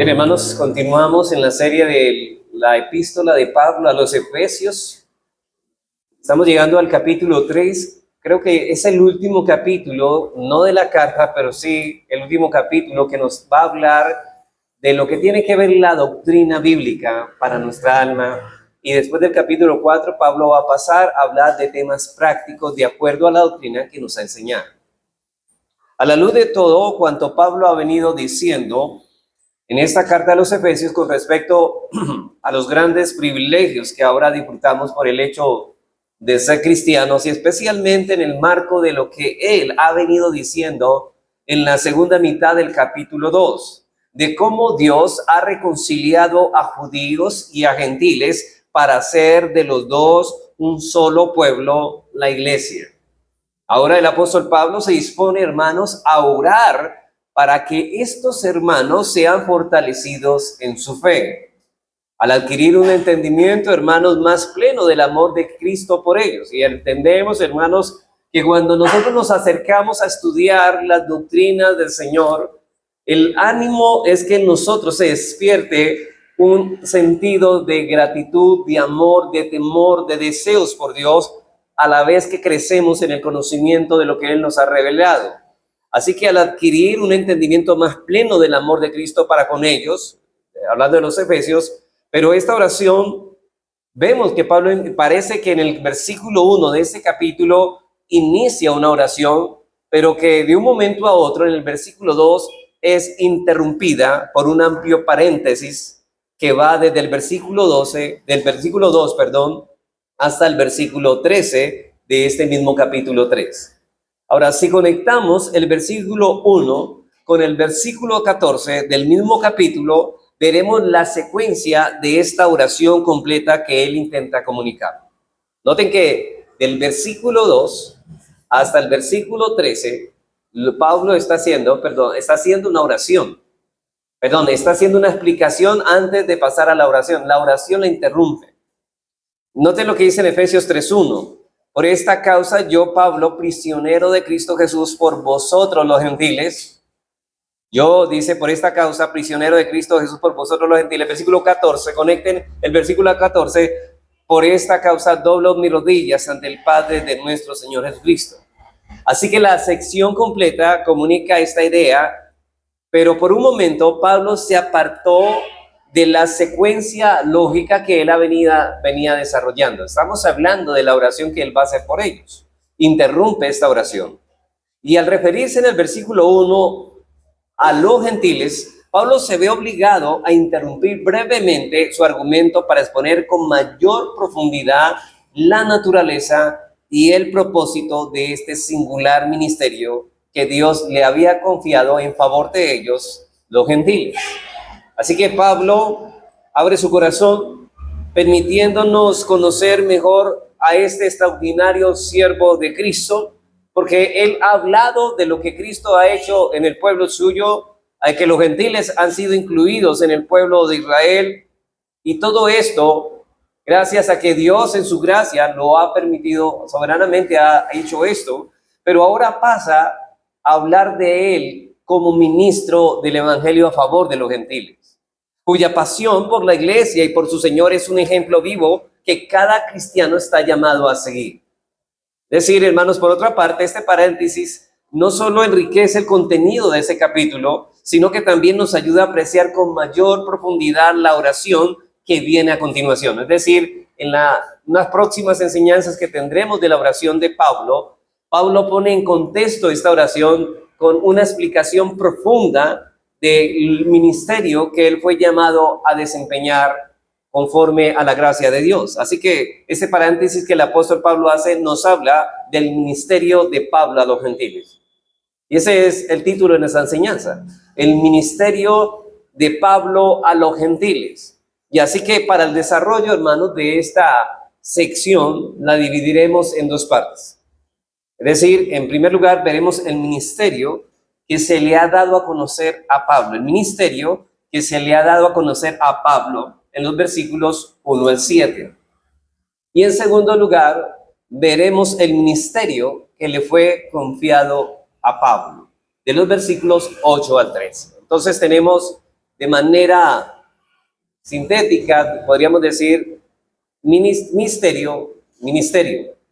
Bien, hermanos, continuamos en la serie de la epístola de Pablo a los Efesios. Estamos llegando al capítulo 3. Creo que es el último capítulo, no de la carta, pero sí el último capítulo que nos va a hablar de lo que tiene que ver la doctrina bíblica para nuestra alma. Y después del capítulo 4, Pablo va a pasar a hablar de temas prácticos de acuerdo a la doctrina que nos ha enseñado. A la luz de todo cuanto Pablo ha venido diciendo en esta carta a los Efesios con respecto a los grandes privilegios que ahora disfrutamos por el hecho de ser cristianos, y especialmente en el marco de lo que él ha venido diciendo en la segunda mitad del capítulo 2, de cómo Dios ha reconciliado a judíos y a gentiles para hacer de los dos un solo pueblo, la iglesia. Ahora el apóstol Pablo se dispone, hermanos, a orar para que estos hermanos sean fortalecidos en su fe, al adquirir un entendimiento, hermanos, más pleno del amor de Cristo por ellos. Y entendemos, hermanos, que cuando nosotros nos acercamos a estudiar las doctrinas del Señor, el ánimo es que en nosotros se despierte un sentido de gratitud, de amor, de temor, de deseos por Dios, a la vez que crecemos en el conocimiento de lo que Él nos ha revelado. Así que al adquirir un entendimiento más pleno del amor de Cristo para con ellos, hablando de los Efesios, pero esta oración, vemos que Pablo parece que en el versículo 1 de este capítulo inicia una oración, pero que de un momento a otro, en el versículo 2, es interrumpida por un amplio paréntesis que va desde el versículo 2, hasta el versículo 13 de este mismo capítulo 3. Ahora, si conectamos el versículo 1 con el versículo 14 del mismo capítulo, veremos la secuencia de esta oración completa que él intenta comunicar. Noten que del versículo 2 hasta el versículo 13, Pablo está haciendo una oración. Está haciendo una explicación antes de pasar a la oración. La oración la interrumpe. Noten lo que dice en Efesios 3:1. Por esta causa yo, Pablo, prisionero de Cristo Jesús, por vosotros los gentiles. Dice, por esta causa, prisionero de Cristo Jesús, por vosotros los gentiles. Versículo 14, conecten el versículo 14. Por esta causa doblo mis rodillas ante el Padre de nuestro Señor Jesucristo. Así que la sección completa comunica esta idea, pero por un momento Pablo se apartó de la secuencia lógica que él venía desarrollando. Estamos hablando de la oración que él va a hacer por ellos. Interrumpe esta oración. Y al referirse en el versículo 1 a los gentiles, Pablo se ve obligado a interrumpir brevemente su argumento para exponer con mayor profundidad la naturaleza y el propósito de este singular ministerio que Dios le había confiado en favor de ellos, los gentiles. Así que Pablo abre su corazón, permitiéndonos conocer mejor a este extraordinario siervo de Cristo, porque él ha hablado de lo que Cristo ha hecho en el pueblo suyo, a que los gentiles han sido incluidos en el pueblo de Israel, y todo esto gracias a que Dios en su gracia lo ha permitido, soberanamente ha hecho esto, pero ahora pasa a hablar de él como ministro del evangelio a favor de los gentiles, cuya pasión por la iglesia y por su Señor es un ejemplo vivo que cada cristiano está llamado a seguir. Es decir, hermanos, por otra parte, este paréntesis no solo enriquece el contenido de ese capítulo, sino que también nos ayuda a apreciar con mayor profundidad la oración que viene a continuación. Es decir, en unas próximas enseñanzas que tendremos de la oración de Pablo, Pablo pone en contexto esta oración con una explicación profunda del ministerio que él fue llamado a desempeñar conforme a la gracia de Dios. Así que ese paréntesis que el apóstol Pablo hace nos habla del ministerio de Pablo a los gentiles. Y ese es el título de nuestra enseñanza, el ministerio de Pablo a los gentiles. Y así que para el desarrollo, hermanos, de esta sección la dividiremos en dos partes. Es decir, en primer lugar veremos el ministerio que se le ha dado a conocer a Pablo, el ministerio que se le ha dado a conocer a Pablo en los versículos 1 al 7. Y en segundo lugar, veremos el ministerio que le fue confiado a Pablo, de los versículos 8 al 13. Entonces tenemos de manera sintética, podríamos decir, ministerio.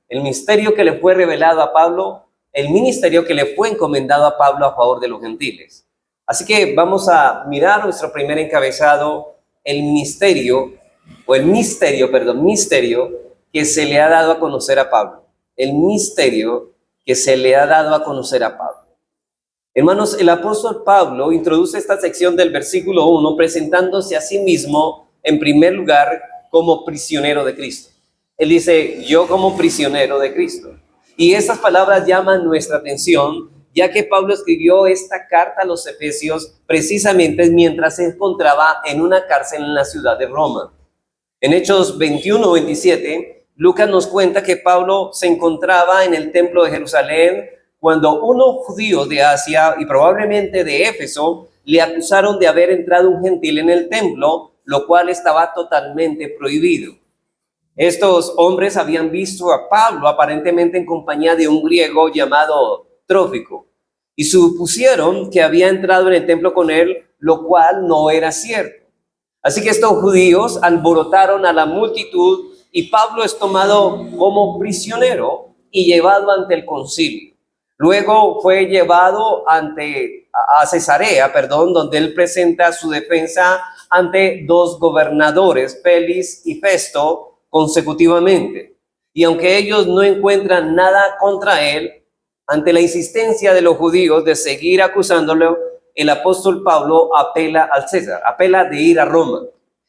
El misterio que le fue revelado a Pablo, el ministerio que le fue encomendado a Pablo a favor de los gentiles. Así que vamos a mirar nuestro primer encabezado, el misterio que se le ha dado a conocer a Pablo. El misterio que se le ha dado a conocer a Pablo. Hermanos, el apóstol Pablo introduce esta sección del versículo 1 presentándose a sí mismo en primer lugar como prisionero de Cristo. Él dice, yo como prisionero de Cristo. Y estas palabras llaman nuestra atención, ya que Pablo escribió esta carta a los Efesios precisamente mientras se encontraba en una cárcel en la ciudad de Roma. En Hechos 21-27, Lucas nos cuenta que Pablo se encontraba en el templo de Jerusalén cuando unos judíos de Asia y probablemente de Éfeso le acusaron de haber entrado un gentil en el templo, lo cual estaba totalmente prohibido. Estos hombres habían visto a Pablo aparentemente en compañía de un griego llamado Trófico y supusieron que había entrado en el templo con él, lo cual no era cierto. Así que estos judíos alborotaron a la multitud y Pablo es tomado como prisionero y llevado ante el concilio. Luego fue llevado a Cesarea, donde él presenta su defensa ante dos gobernadores, Félix y Festo, consecutivamente. Y aunque ellos no encuentran nada contra él, ante la insistencia de los judíos de seguir acusándolo, el apóstol Pablo apela al César, apela de ir a Roma.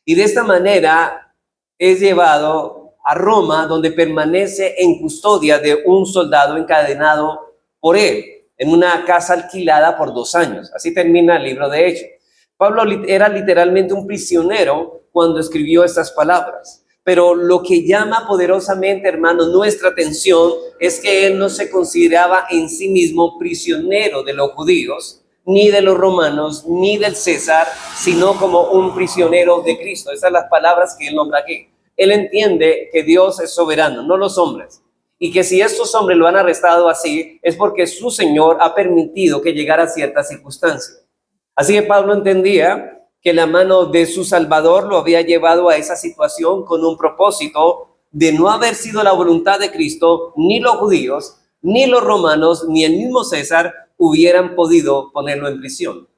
Y de esta manera es llevado a Roma, donde permanece en custodia de un soldado encadenado por él, en una casa alquilada por 2 años. Así termina el libro de Hechos. Pablo era literalmente un prisionero cuando escribió estas palabras. Pero lo que llama poderosamente, hermanos, nuestra atención es que él no se consideraba en sí mismo prisionero de los judíos, ni de los romanos, ni del César, sino como un prisionero de Cristo. Esas son las palabras que él nombra aquí. Él entiende que Dios es soberano, no los hombres. Y que si estos hombres lo han arrestado así, es porque su Señor ha permitido que llegara a ciertas circunstancias. Así que Pablo entendía que la mano de su Salvador lo había llevado a esa situación con un propósito de no haber sido la voluntad de Cristo, ni los judíos, ni los romanos, ni el mismo César hubieran podido ponerlo en prisión.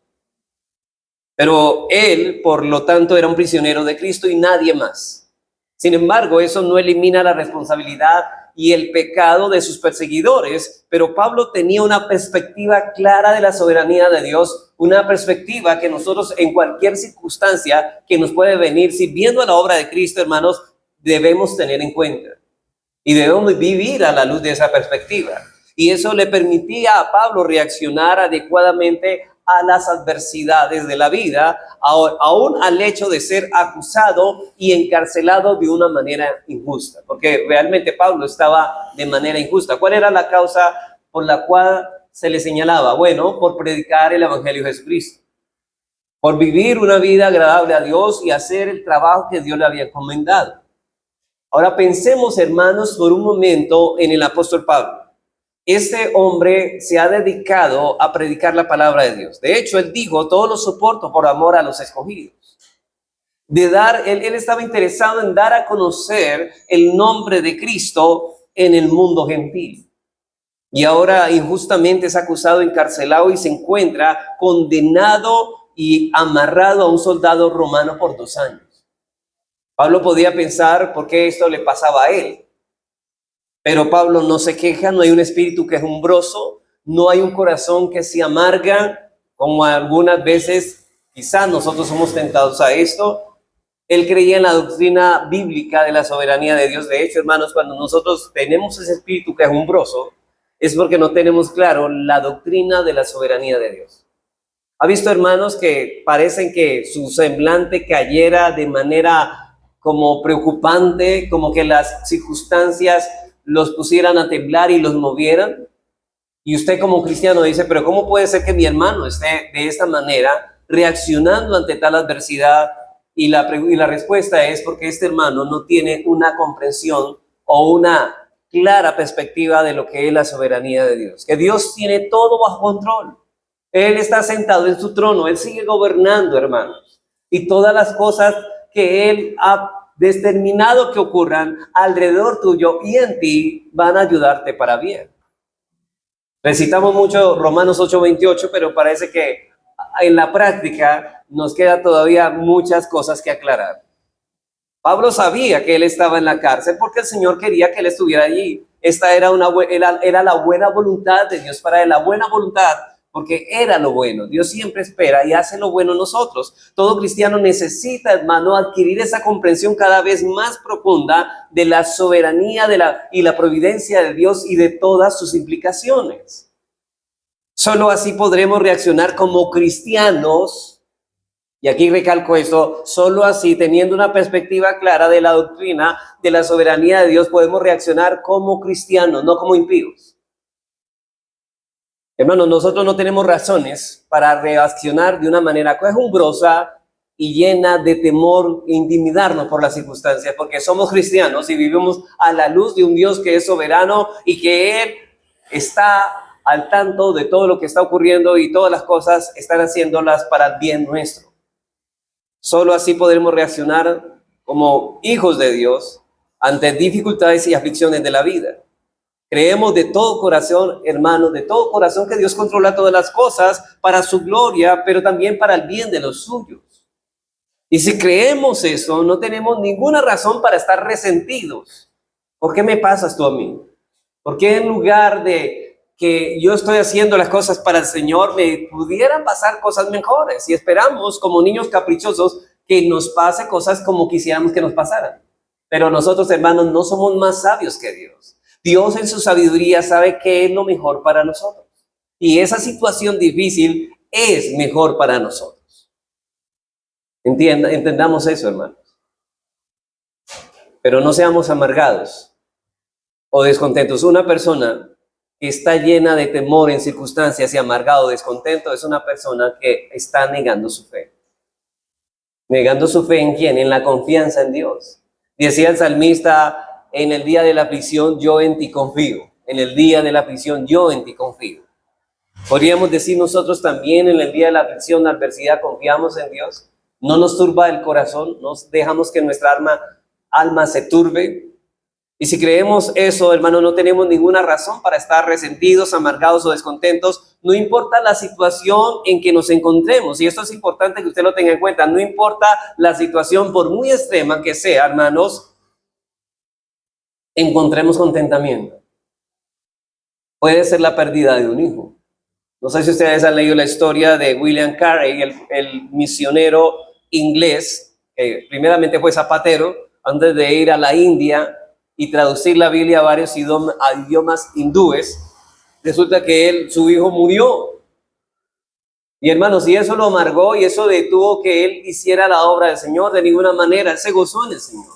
Pero él, por lo tanto, era un prisionero de Cristo y nadie más. Sin embargo, eso no elimina la responsabilidad y el pecado de sus perseguidores, pero Pablo tenía una perspectiva clara de la soberanía de Dios, una perspectiva que nosotros en cualquier circunstancia que nos puede venir, si viendo la obra de Cristo, hermanos, debemos tener en cuenta y debemos vivir a la luz de esa perspectiva. Y eso le permitía a Pablo reaccionar adecuadamente a las adversidades de la vida, aún al hecho de ser acusado y encarcelado de una manera injusta, porque realmente Pablo estaba de manera injusta. ¿Cuál era la causa por la cual se le señalaba? Bueno, por predicar el Evangelio de Jesucristo, por vivir una vida agradable a Dios y hacer el trabajo que Dios le había encomendado. Ahora pensemos, hermanos, por un momento en el apóstol Pablo. Este hombre se ha dedicado a predicar la palabra de Dios. De hecho, él dijo, todo lo soporto por amor a los escogidos. Él estaba interesado en dar a conocer el nombre de Cristo en el mundo gentil. Y ahora injustamente es acusado, encarcelado y se encuentra condenado y amarrado a un soldado romano por 2 años. Pablo podía pensar por qué esto le pasaba a él. Pero Pablo no se queja, no hay un espíritu quejumbroso, no hay un corazón que se amarga, como algunas veces quizás nosotros somos tentados a esto. Él creía en la doctrina bíblica de la soberanía de Dios. De hecho, hermanos, cuando nosotros tenemos ese espíritu quejumbroso, es porque no tenemos claro la doctrina de la soberanía de Dios. ¿Ha visto, hermanos, que parecen que su semblante cayera de manera como preocupante, como que las circunstancias los pusieran a temblar y los movieran? Y usted como cristiano dice, pero ¿cómo puede ser que mi hermano esté de esta manera reaccionando ante tal adversidad? Y la respuesta es porque este hermano no tiene una comprensión o una clara perspectiva de lo que es la soberanía de Dios. Que Dios tiene todo bajo control. Él está sentado en su trono, Él sigue gobernando, hermanos. y todas las cosas que Él ha determinado que ocurran alrededor tuyo y en ti van a ayudarte para bien. Recitamos mucho Romanos 8:28, pero parece que en la práctica nos queda todavía muchas cosas que aclarar. Pablo sabía que él estaba en la cárcel porque el Señor quería que él estuviera allí. Esta era la buena voluntad de Dios para él, la buena voluntad, porque era lo bueno. Dios siempre espera y hace lo bueno en nosotros. Todo cristiano necesita, hermano, adquirir esa comprensión cada vez más profunda de la soberanía y la providencia de Dios y de todas sus implicaciones. Solo así podremos reaccionar como cristianos. Y aquí recalco esto, solo así, teniendo una perspectiva clara de la doctrina de la soberanía de Dios, podemos reaccionar como cristianos, no como impíos. Hermanos, nosotros no tenemos razones para reaccionar de una manera quejumbrosa y llena de temor e intimidarnos por las circunstancias, porque somos cristianos y vivimos a la luz de un Dios que es soberano y que Él está al tanto de todo lo que está ocurriendo y todas las cosas están haciéndolas para el bien nuestro. Solo así podremos reaccionar como hijos de Dios ante dificultades y aflicciones de la vida. Creemos de todo corazón, hermanos, de todo corazón que Dios controla todas las cosas para su gloria, pero también para el bien de los suyos. Y si creemos eso, no tenemos ninguna razón para estar resentidos. ¿Por qué me pasas tú a mí? ¿Por qué en lugar de que yo estoy haciendo las cosas para el Señor, me pudieran pasar cosas mejores? Y esperamos como niños caprichosos que nos pase cosas como quisiéramos que nos pasaran. Pero nosotros, hermanos, no somos más sabios que Dios. Dios en su sabiduría sabe qué es lo mejor para nosotros. Y esa situación difícil es mejor para nosotros. Entendamos eso, hermanos. Pero no seamos amargados o descontentos. Una persona que está llena de temor en circunstancias y amargado, descontento, es una persona que está negando su fe. ¿Negando su fe en quién? En la confianza en Dios. Decía el salmista, en el día de la aflicción yo en ti confío. En el día de la aflicción yo en ti confío. Podríamos decir nosotros también en el día de la aflicción, la adversidad, confiamos en Dios. No nos turba el corazón, no dejamos que nuestra alma se turbe. Y si creemos eso, hermano, no tenemos ninguna razón para estar resentidos, amargados o descontentos. No importa la situación en que nos encontremos. Y esto es importante que usted lo tenga en cuenta. No importa la situación, por muy extrema que sea, hermanos, encontremos contentamiento. Puede ser la pérdida de un hijo. No sé si ustedes han leído la historia de William Carey, el misionero inglés, que primeramente fue zapatero, antes de ir a la India y traducir la Biblia a varios idiomas hindúes. Resulta que su hijo murió. Y hermanos, y eso lo amargó y eso detuvo que él hiciera la obra del Señor de ninguna manera. Él se gozó en el Señor.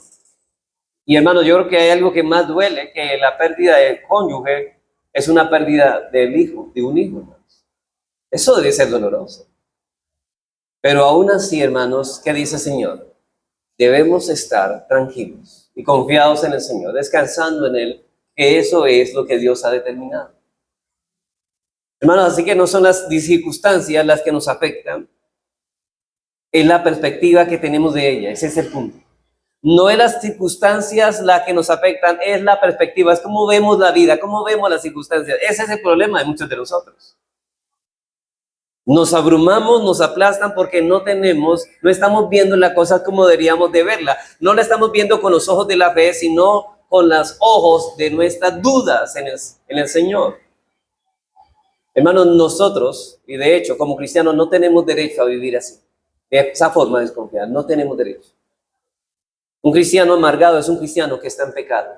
Y hermanos, yo creo que hay algo que más duele que la pérdida del cónyuge, es una pérdida del hijo, de un hijo, hermanos. Eso debe ser doloroso. Pero aún así, hermanos, ¿qué dice el Señor? Debemos estar tranquilos y confiados en el Señor, descansando en Él, que eso es lo que Dios ha determinado. Hermanos, así que no son las circunstancias las que nos afectan, es la perspectiva que tenemos de ella, ese es el punto. No es las circunstancias las que nos afectan, es la perspectiva, es cómo vemos la vida, cómo vemos las circunstancias. Ese es el problema de muchos de nosotros. Nos abrumamos, nos aplastan porque no estamos viendo la cosa como deberíamos de verla. No la estamos viendo con los ojos de la fe, sino con los ojos de nuestras dudas en el Señor. Hermanos, nosotros, y de hecho como cristianos, no tenemos derecho a vivir así, de esa forma desconfiada, no tenemos derecho. Un cristiano amargado es un cristiano que está en pecado.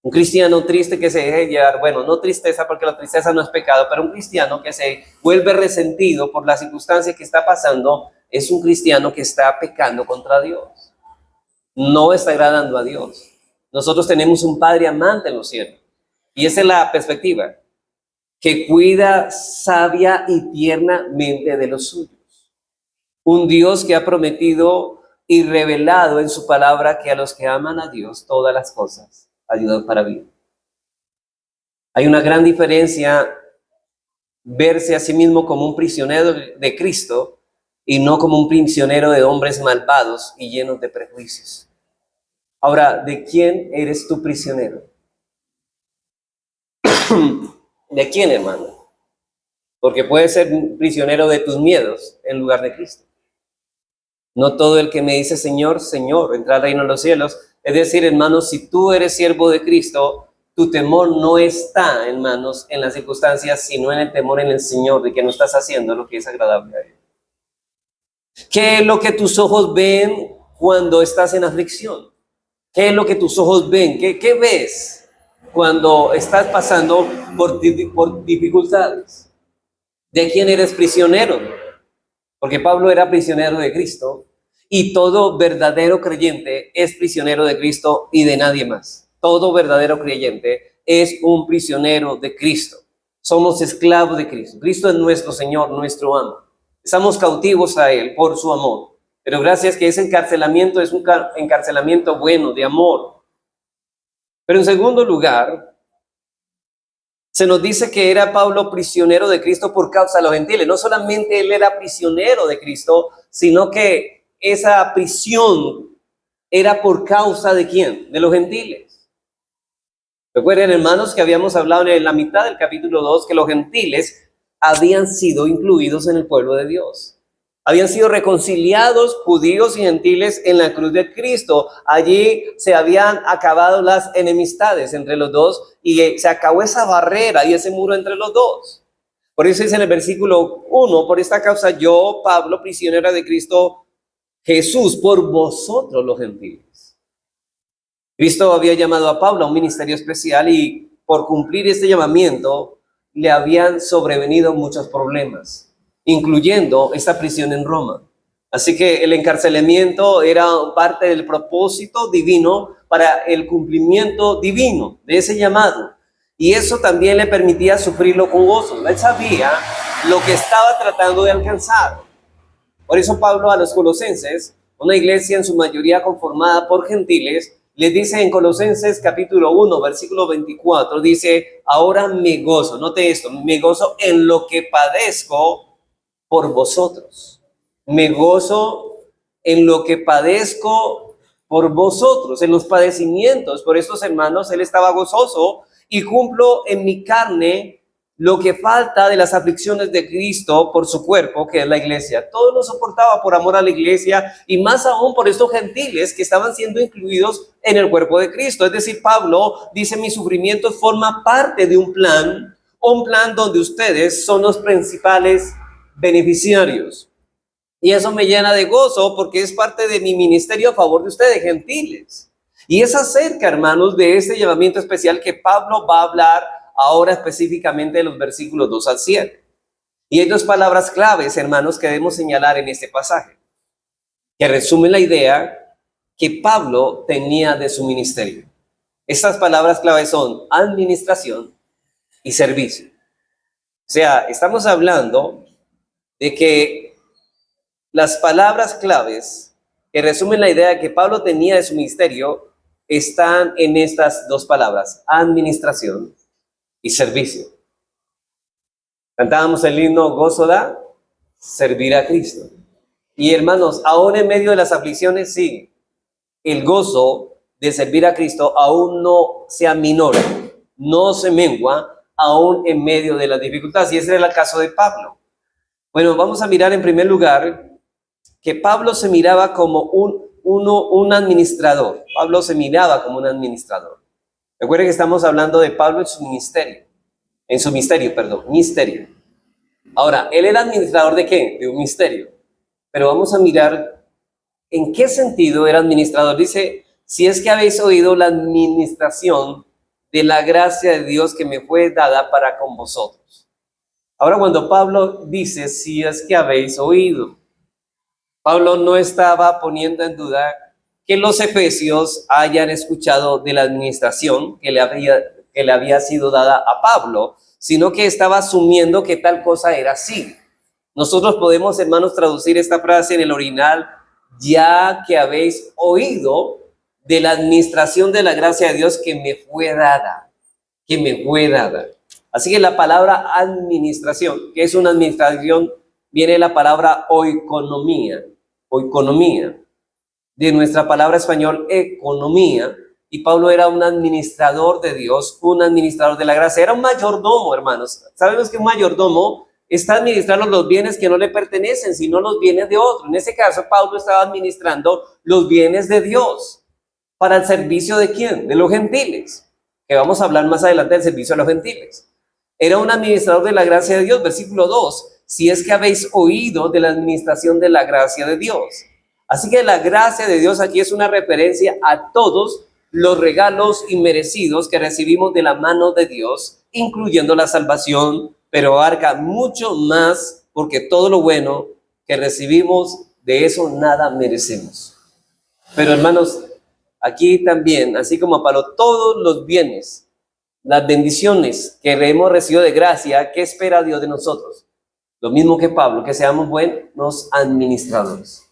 Un cristiano triste que se deje llevar, bueno, no tristeza porque la tristeza no es pecado, pero un cristiano que se vuelve resentido por la circunstancia que está pasando, es un cristiano que está pecando contra Dios. No está agradando a Dios. Nosotros tenemos un Padre amante en los cielos. Y esa es la perspectiva, que cuida sabia y tiernamente de los suyos. Un Dios que ha prometido y revelado en su palabra que a los que aman a Dios todas las cosas ayudan para bien. Hay una gran diferencia verse a sí mismo como un prisionero de Cristo y no como un prisionero de hombres malvados y llenos de prejuicios. Ahora, ¿de quién eres tú prisionero? ¿De quién, hermano? Porque puedes ser prisionero de tus miedos en lugar de Cristo. No todo el que me dice Señor, Señor, entra al reino de los cielos. Es decir, hermanos, si tú eres siervo de Cristo, tu temor no está, hermanos, en las circunstancias, sino en el temor en el Señor, de que no estás haciendo lo que es agradable a Él. ¿Qué es lo que tus ojos ven cuando estás en aflicción? ¿Qué es lo que tus ojos ven? ¿Qué ves cuando estás pasando por dificultades? ¿De quién eres prisionero? Porque Pablo era prisionero de Cristo y todo verdadero creyente es prisionero de Cristo y de nadie más. Todo verdadero creyente es un prisionero de Cristo. Somos esclavos de Cristo. Cristo es nuestro Señor, nuestro amo. Estamos cautivos a Él por su amor. Pero gracias que ese encarcelamiento es un encarcelamiento bueno, de amor. Pero en segundo lugar, se nos dice que era Pablo prisionero de Cristo por causa de los gentiles. No solamente él era prisionero de Cristo, sino que esa prisión era por causa de ¿quién? De los gentiles. Recuerden, hermanos, que habíamos hablado en la mitad del capítulo 2 que los gentiles habían sido incluidos en el pueblo de Dios. Habían sido reconciliados judíos y gentiles en la cruz de Cristo. Allí se habían acabado las enemistades entre los dos y se acabó esa barrera y ese muro entre los dos. Por eso dice en el versículo 1, por esta causa yo, Pablo, prisionero de Cristo Jesús, por vosotros los gentiles. Cristo había llamado a Pablo a un ministerio especial y por cumplir este llamamiento le habían sobrevenido muchos problemas, incluyendo esta prisión en Roma. Así que el encarcelamiento era parte del propósito divino para el cumplimiento divino de ese llamado. Y eso también le permitía sufrirlo con gozo. Él sabía lo que estaba tratando de alcanzar. Por eso Pablo a los colosenses, una iglesia en su mayoría conformada por gentiles, les dice en Colosenses capítulo 1, versículo 24, dice, ahora me gozo, note esto, me gozo en lo que padezco por vosotros. Me gozo en lo que padezco por vosotros, en los padecimientos. Por estos hermanos, él estaba gozoso y cumplo en mi carne lo que falta de las aflicciones de Cristo por su cuerpo, que es la iglesia. Todo lo soportaba por amor a la iglesia y más aún por estos gentiles que estaban siendo incluidos en el cuerpo de Cristo. Es decir, Pablo dice, mi sufrimiento forma parte de un plan donde ustedes son los principales beneficiarios. Y eso me llena de gozo porque es parte de mi ministerio a favor de ustedes, gentiles. Y es acerca, hermanos, de este llamamiento especial que Pablo va a hablar ahora específicamente de los versículos 2 al 7. Y hay dos palabras claves, hermanos, que debemos señalar en este pasaje, que resumen la idea que Pablo tenía de su ministerio. Estas palabras claves son administración y servicio. O sea, estamos hablando de que las palabras claves que resumen la idea que Pablo tenía de su ministerio están en estas dos palabras, administración y servicio. Cantábamos el himno, gozo da servir a Cristo. Y hermanos, aún en medio de las aflicciones, sí, el gozo de servir a Cristo aún no se aminora, no se mengua, aún en medio de las dificultades. Y ese era el caso de Pablo. Bueno, vamos a mirar en primer lugar que Pablo se miraba como un administrador. Pablo se miraba como un administrador. Recuerden que estamos hablando de Pablo en su ministerio. Ministerio. Ahora, él era administrador ¿de qué? De un misterio. Pero vamos a mirar en qué sentido era administrador. Dice, si es que habéis oído la administración de la gracia de Dios que me fue dada para con vosotros. Ahora, cuando Pablo dice, si es que habéis oído, Pablo no estaba poniendo en duda que los efesios hayan escuchado de la administración que le había sido dada a Pablo, sino que estaba asumiendo que tal cosa era así. Nosotros podemos, hermanos, traducir esta frase en el original, ya que habéis oído de la administración de la gracia de Dios que me fue dada. Así que la palabra administración, que es una administración viene la palabra oikonomía, de nuestra palabra español economía, y Pablo era un administrador de Dios, un administrador de la gracia, era un mayordomo, hermanos. Sabemos que un mayordomo está administrando los bienes que no le pertenecen, sino los bienes de otro. En ese caso, Pablo estaba administrando los bienes de Dios. ¿Para el servicio de quién? De los gentiles, que vamos a hablar más adelante del servicio a los gentiles. Era un administrador de la gracia de Dios, versículo 2, si es que habéis oído de la administración de la gracia de Dios. Así que la gracia de Dios aquí es una referencia a todos los regalos inmerecidos que recibimos de la mano de Dios, incluyendo la salvación, pero abarca mucho más, porque todo lo bueno que recibimos, de eso nada merecemos. Pero hermanos, aquí también, así como para todos los bienes, las bendiciones que hemos recibido de gracia, ¿qué espera Dios de nosotros? Lo mismo que Pablo, que seamos buenos administradores.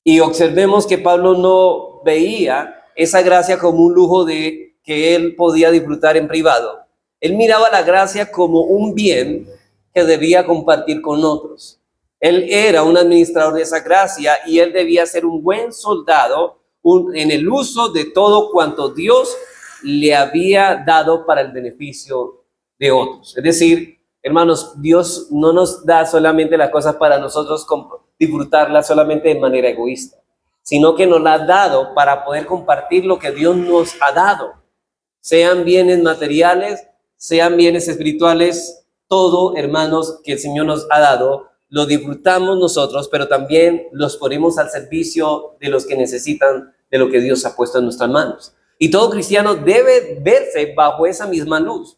Y observemos que Pablo no veía esa gracia como un lujo de que él podía disfrutar en privado. Él miraba la gracia como un bien que debía compartir con otros. Él era un administrador de esa gracia y él debía ser un buen soldado en el uso de todo cuanto Dios le había dado para el beneficio de otros. Es decir, hermanos, Dios no nos da solamente las cosas para nosotros disfrutarlas solamente de manera egoísta, sino que nos la ha dado para poder compartir lo que Dios nos ha dado. Sean bienes materiales, sean bienes espirituales, todo, hermanos, que el Señor nos ha dado, lo disfrutamos nosotros, pero también los ponemos al servicio de los que necesitan de lo que Dios ha puesto en nuestras manos. Y todo cristiano debe verse bajo esa misma luz,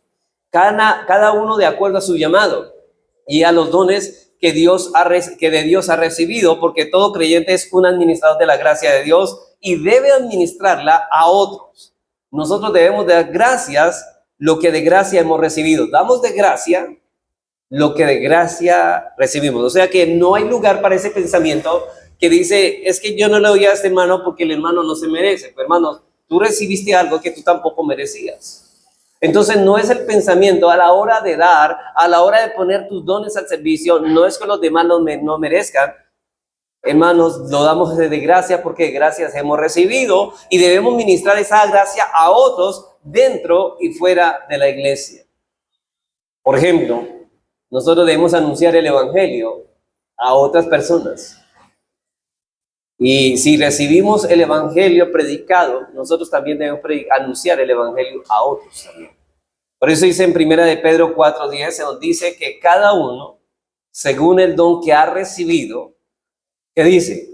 cada uno de acuerdo a su llamado y a los dones que de Dios ha recibido, porque todo creyente es un administrador de la gracia de Dios y debe administrarla a otros. Nosotros debemos dar gracias lo que de gracia hemos recibido. Damos de gracia lo que de gracia recibimos. O sea que no hay lugar para ese pensamiento que dice, es que yo no le doy a este hermano porque el hermano no se merece. Pero hermano, tú recibiste algo que tú tampoco merecías. Entonces no es el pensamiento a la hora de dar, a la hora de poner tus dones al servicio, no es que los demás no merezcan. Hermanos, lo damos de gracia porque gracias hemos recibido y debemos ministrar esa gracia a otros dentro y fuera de la iglesia. Por ejemplo, nosotros debemos anunciar el evangelio a otras personas. Y si recibimos el evangelio predicado, nosotros también debemos anunciar el evangelio a otros también. Por eso dice en 1 de Pedro 4:10, se nos dice que cada uno, según el don que ha recibido, ¿qué dice?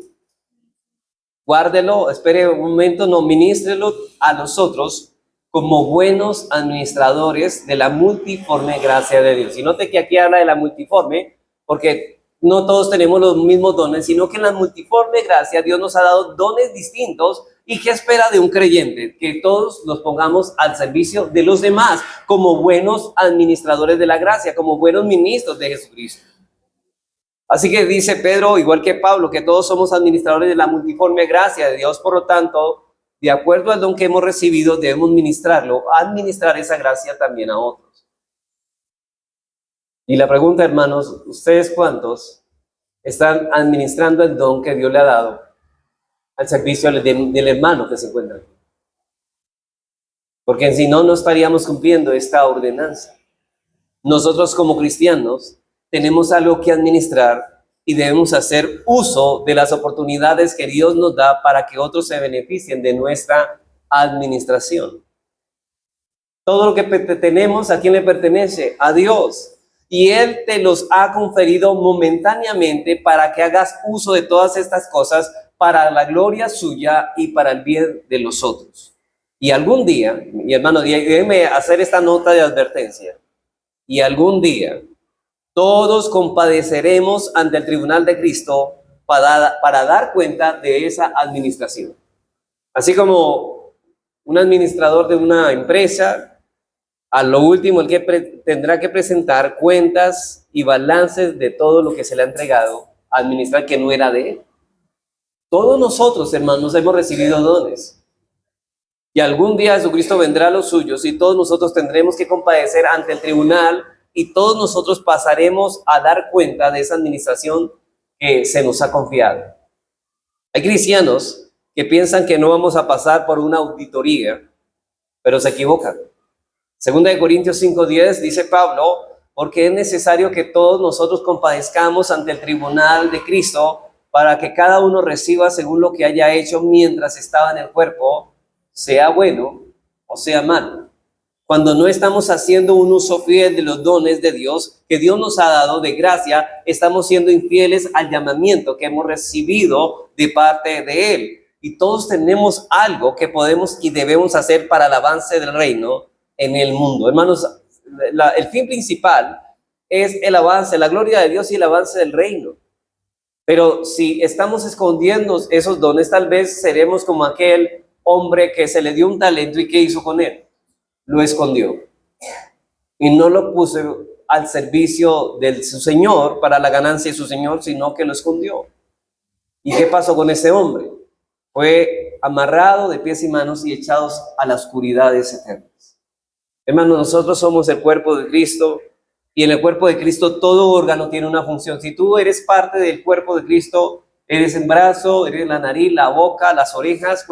Guárdelo, espere un momento, no, ministrelo a los otros como buenos administradores de la multiforme gracia de Dios. Y note que aquí habla de la multiforme, porque no todos tenemos los mismos dones, sino que en la multiforme gracia Dios nos ha dado dones distintos. ¿Y qué espera de un creyente? Que todos los pongamos al servicio de los demás como buenos administradores de la gracia, como buenos ministros de Jesucristo. Así que dice Pedro, igual que Pablo, que todos somos administradores de la multiforme gracia de Dios. Por lo tanto, de acuerdo al don que hemos recibido, debemos administrar esa gracia también a otros. Y la pregunta, hermanos, ¿ustedes cuántos están administrando el don que Dios le ha dado al servicio del hermano que se encuentra aquí? Porque si no, no estaríamos cumpliendo esta ordenanza. Nosotros como cristianos tenemos algo que administrar y debemos hacer uso de las oportunidades que Dios nos da para que otros se beneficien de nuestra administración. Todo lo que tenemos, ¿a quién le pertenece? A Dios. Y Él te los ha conferido momentáneamente para que hagas uso de todas estas cosas para la gloria suya y para el bien de los otros. Y algún día, mi hermano, déjeme hacer esta nota de advertencia. Y algún día, todos compadeceremos ante el tribunal de Cristo para dar cuenta de esa administración. Así como un administrador de una empresa, a lo último, el que tendrá que presentar cuentas y balances de todo lo que se le ha entregado a administrar que no era de él. Todos nosotros, hermanos, hemos recibido dones. Y algún día Jesucristo vendrá a los suyos y todos nosotros tendremos que compadecer ante el tribunal y todos nosotros pasaremos a dar cuenta de esa administración que se nos ha confiado. Hay cristianos que piensan que no vamos a pasar por una auditoría, pero se equivocan. Segunda de Corintios 5:10 dice Pablo, porque es necesario que todos nosotros compadezcamos ante el tribunal de Cristo para que cada uno reciba según lo que haya hecho mientras estaba en el cuerpo, sea bueno o sea malo. Cuando no estamos haciendo un uso fiel de los dones de Dios que Dios nos ha dado de gracia, estamos siendo infieles al llamamiento que hemos recibido de parte de Él. Y todos tenemos algo que podemos y debemos hacer para el avance del reino en el mundo. Hermanos, el fin principal es el avance, la gloria de Dios y el avance del reino. Pero si estamos escondiendo esos dones, tal vez seremos como aquel hombre que se le dio un talento y ¿qué hizo con él? Lo escondió y no lo puso al servicio de su Señor para la ganancia de su Señor, sino que lo escondió. ¿Y qué pasó con ese hombre? Fue amarrado de pies y manos y echados a las oscuridades eternas. Hermanos, nosotros somos el cuerpo de Cristo y en el cuerpo de Cristo todo órgano tiene una función. Si tú eres parte del cuerpo de Cristo, eres el brazo, eres la nariz, la boca, las orejas,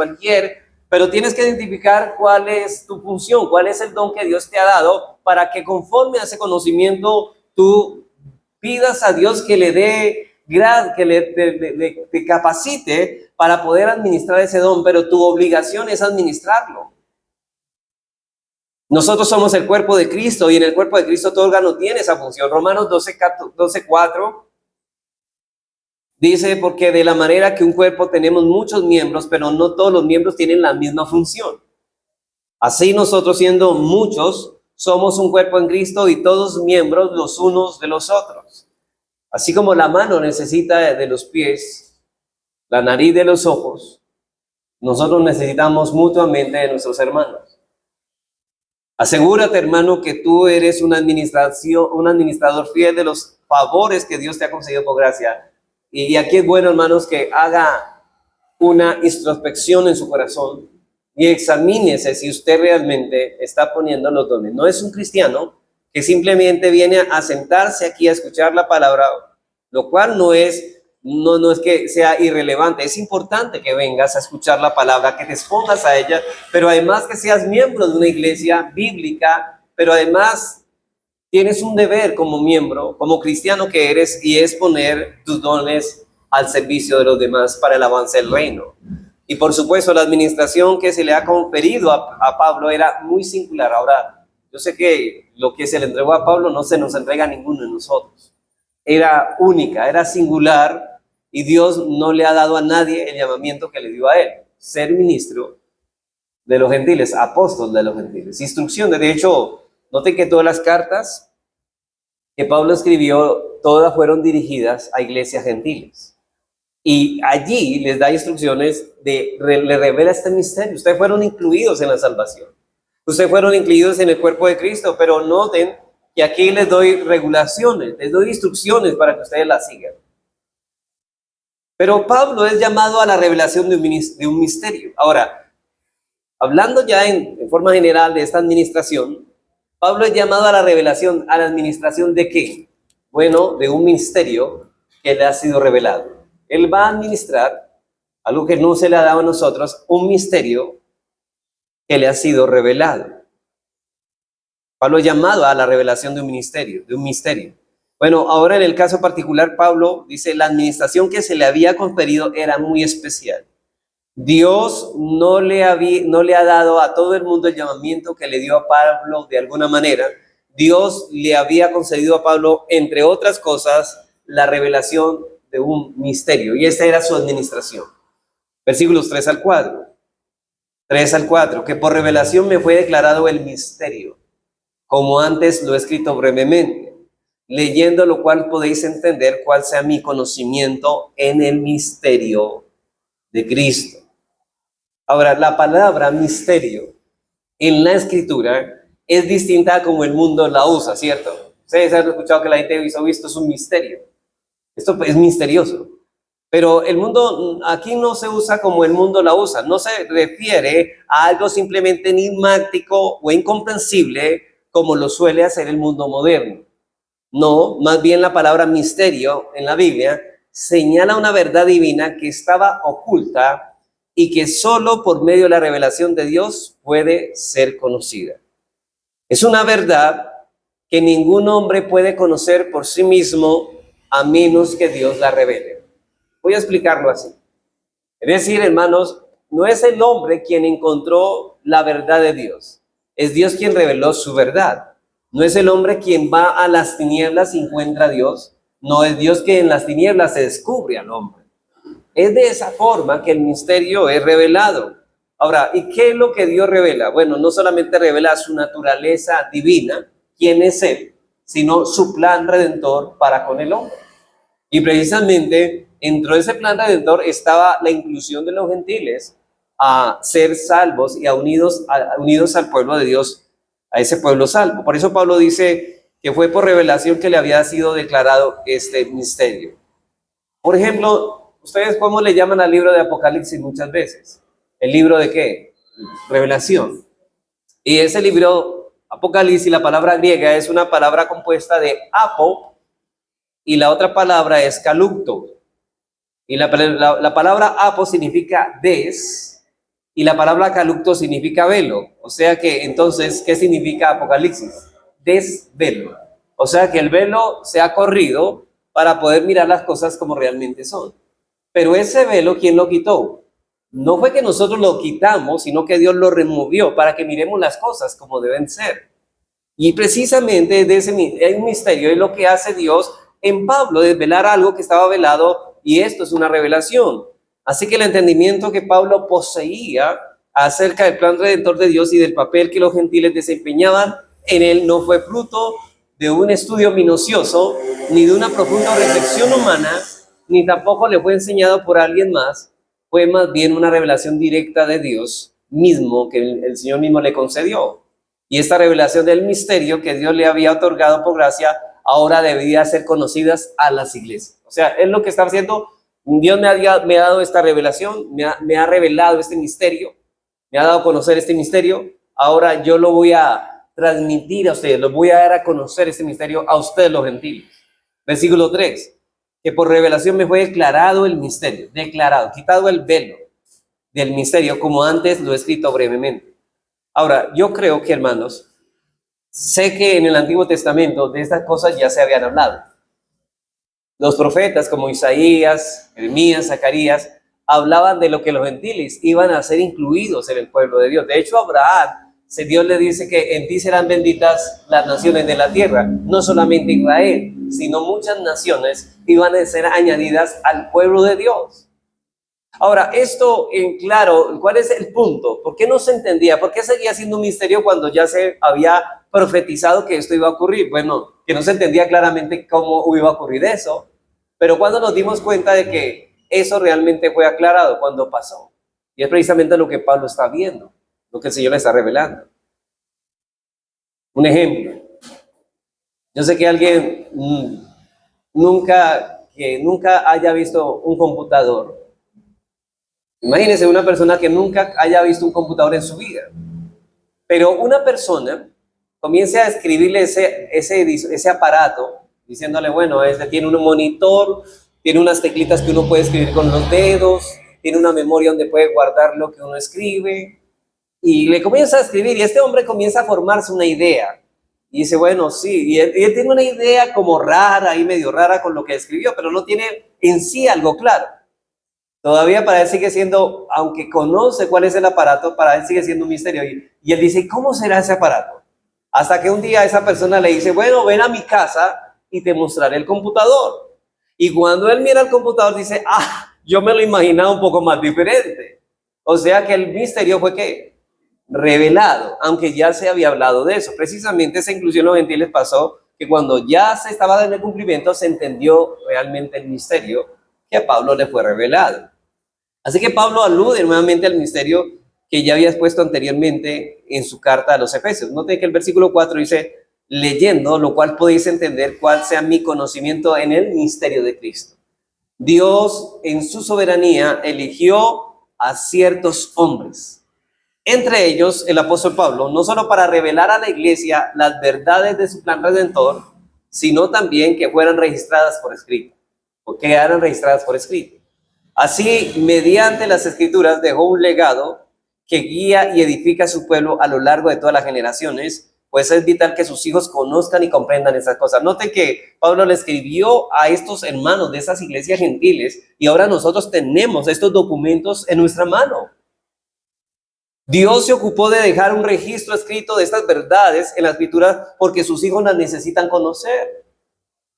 pero tienes que identificar cuál es tu función, cuál es el don que Dios te ha dado para que conforme a ese conocimiento tú pidas a Dios que le dé, que te capacite para poder administrar ese don, pero tu obligación es administrarlo. Nosotros somos el cuerpo de Cristo y en el cuerpo de Cristo todo órgano tiene esa función. Romanos 12:4 dice, porque de la manera que un cuerpo tenemos muchos miembros, pero no todos los miembros tienen la misma función. Así nosotros siendo muchos, somos un cuerpo en Cristo y todos miembros los unos de los otros. Así como la mano necesita de los pies, la nariz de los ojos, nosotros necesitamos mutuamente de nuestros hermanos. Asegúrate, hermano, que tú eres un administrador fiel de los favores que Dios te ha concedido por gracia. Y aquí es bueno, hermanos, que haga una introspección en su corazón y examínese si usted realmente está poniendo los dones. No es un cristiano que simplemente viene a sentarse aquí a escuchar la palabra, lo cual no es que sea irrelevante. Es importante que vengas a escuchar la palabra, que te expongas a ella, pero además que seas miembro de una iglesia bíblica, pero además tienes un deber como miembro, como cristiano que eres, y es poner tus dones al servicio de los demás para el avance del reino. Y por supuesto, la administración que se le ha conferido a Pablo era muy singular. Ahora, yo sé que lo que se le entregó a Pablo no se nos entrega a ninguno de nosotros. Era única, era singular, y Dios no le ha dado a nadie el llamamiento que le dio a él: ser ministro de los gentiles, apóstol de los gentiles. Instrucciones, de hecho, noten que todas las cartas que Pablo escribió, todas fueron dirigidas a iglesias gentiles. Y allí les da instrucciones, le revela este misterio. Ustedes fueron incluidos en la salvación. Ustedes fueron incluidos en el cuerpo de Cristo, pero noten que aquí les doy regulaciones, les doy instrucciones para que ustedes las sigan. Pero Pablo es llamado a la revelación de un misterio. Ahora, hablando ya en forma general de esta administración, Pablo es llamado a la revelación, a la administración ¿de qué? Bueno, de un misterio que le ha sido revelado. Él va a administrar algo que no se le ha dado a nosotros, un misterio que le ha sido revelado. Pablo es llamado a la revelación de un misterio. Bueno, ahora en el caso particular, Pablo dice, la administración que se le había conferido era muy especial. Dios no le ha dado a todo el mundo el llamamiento que le dio a Pablo de alguna manera. Dios le había concedido a Pablo, entre otras cosas, la revelación de un misterio, y esta era su administración. Versículos 3 al 4, que por revelación me fue declarado el misterio, como antes lo he escrito brevemente, leyendo lo cual podéis entender cuál sea mi conocimiento en el misterio de Cristo. Ahora, la palabra misterio en la escritura es distinta a como el mundo la usa, ¿cierto? Ustedes han escuchado que la gente ha visto es un misterio. Esto es misterioso. Pero el mundo aquí no se usa como el mundo la usa. No se refiere a algo simplemente enigmático o incomprensible como lo suele hacer el mundo moderno. No, más bien la palabra misterio en la Biblia señala una verdad divina que estaba oculta y que solo por medio de la revelación de Dios puede ser conocida. Es una verdad que ningún hombre puede conocer por sí mismo a menos que Dios la revele. Voy a explicarlo así. Es decir, hermanos, no es el hombre quien encontró la verdad de Dios, es Dios quien reveló su verdad. No es el hombre quien va a las tinieblas y encuentra a Dios, no es Dios que en las tinieblas se descubre al hombre. Es de esa forma que el misterio es revelado. Ahora, ¿y qué es lo que Dios revela? Bueno, no solamente revela su naturaleza divina, quién es Él, sino su plan redentor para con el hombre. Y precisamente dentro de ese plan redentor estaba la inclusión de los gentiles a ser salvos y unidos al pueblo de Dios, a ese pueblo salvo. Por eso Pablo dice que fue por revelación que le había sido declarado este misterio. Por ejemplo, ustedes cómo le llaman al libro de Apocalipsis muchas veces. ¿El libro de qué? Revelación. Y ese libro, Apocalipsis, la palabra griega es una palabra compuesta de apo, y la otra palabra es calucto. Y la palabra apo significa des, y la palabra calucto significa velo. O sea que entonces, ¿qué significa Apocalipsis? Desvelo. O sea que el velo se ha corrido para poder mirar las cosas como realmente son. Pero ese velo, ¿quién lo quitó? No fue que nosotros lo quitamos, sino que Dios lo removió para que miremos las cosas como deben ser. Y precisamente de ese hay un misterio, es lo que hace Dios en Pablo, desvelar algo que estaba velado, y esto es una revelación. Así que el entendimiento que Pablo poseía acerca del plan redentor de Dios y del papel que los gentiles desempeñaban en él no fue fruto de un estudio minucioso, ni de una profunda reflexión humana, ni tampoco le fue enseñado por alguien más. Fue más bien una revelación directa de Dios mismo, que el Señor mismo le concedió. Y esta revelación del misterio que Dios le había otorgado por gracia, ahora debía ser conocidas a las iglesias. O sea, es lo que está haciendo. Dios me ha dado esta revelación, me ha revelado este misterio, me ha dado a conocer este misterio. Ahora yo lo voy a transmitir a ustedes, lo voy a dar a conocer este misterio a ustedes los gentiles. Versículo 3, que por revelación me fue declarado el misterio, declarado, quitado el velo del misterio, como antes lo he escrito brevemente. Ahora, yo creo que, hermanos, sé que en el Antiguo Testamento de estas cosas ya se habían hablado. Los profetas como Isaías, Jeremías, Zacarías, hablaban de lo que los gentiles iban a ser incluidos en el pueblo de Dios. De hecho, a Abraham, Dios le dice que en ti serán benditas las naciones de la tierra. No solamente Israel, sino muchas naciones iban a ser añadidas al pueblo de Dios. Ahora, esto en claro, ¿cuál es el punto? ¿Por qué no se entendía? ¿Por qué seguía siendo un misterio cuando ya se había profetizado que esto iba a ocurrir? Bueno, que no se entendía claramente cómo iba a ocurrir eso, pero cuando nos dimos cuenta de que eso realmente fue aclarado, cuando pasó. Y es precisamente lo que Pablo está viendo, lo que el Señor le está revelando. Un ejemplo. Yo sé que alguien nunca haya visto un computador. Imagínense una persona que nunca haya visto un computador en su vida. Pero una persona comienza a escribirle ese aparato, diciéndole, bueno, este tiene un monitor, tiene unas teclitas que uno puede escribir con los dedos, tiene una memoria donde puede guardar lo que uno escribe, y le comienza a escribir, y este hombre comienza a formarse una idea. Y dice, bueno, sí, y él tiene una idea como rara, y medio rara con lo que escribió, pero no tiene en sí algo claro. Todavía para él sigue siendo, aunque conoce cuál es el aparato, para él sigue siendo un misterio. Y él dice, ¿cómo será ese aparato? Hasta que un día esa persona le dice, bueno, ven a mi casa y te mostraré el computador. Y cuando él mira el computador dice, yo me lo imaginaba un poco más diferente. O sea que el misterio fue ¿qué? Revelado, aunque ya se había hablado de eso. Precisamente esa inclusión en los gentiles pasó que cuando ya se estaba dando el cumplimiento se entendió realmente el misterio que a Pablo le fue revelado. Así que Pablo alude nuevamente al misterio que ya había expuesto anteriormente en su carta a los Efesios. Noten que el versículo 4 dice, leyendo, lo cual podéis entender cuál sea mi conocimiento en el misterio de Cristo. Dios en su soberanía eligió a ciertos hombres, entre ellos el apóstol Pablo, no solo para revelar a la iglesia las verdades de su plan redentor, sino también que fueran registradas por escrito, o quedaran registradas por escrito. Así, mediante las escrituras dejó un legado que guía y edifica a su pueblo a lo largo de todas las generaciones, pues es vital que sus hijos conozcan y comprendan esas cosas. Noten que Pablo le escribió a estos hermanos de esas iglesias gentiles y ahora nosotros tenemos estos documentos en nuestra mano. Dios se ocupó de dejar un registro escrito de estas verdades en la escritura porque sus hijos las necesitan conocer.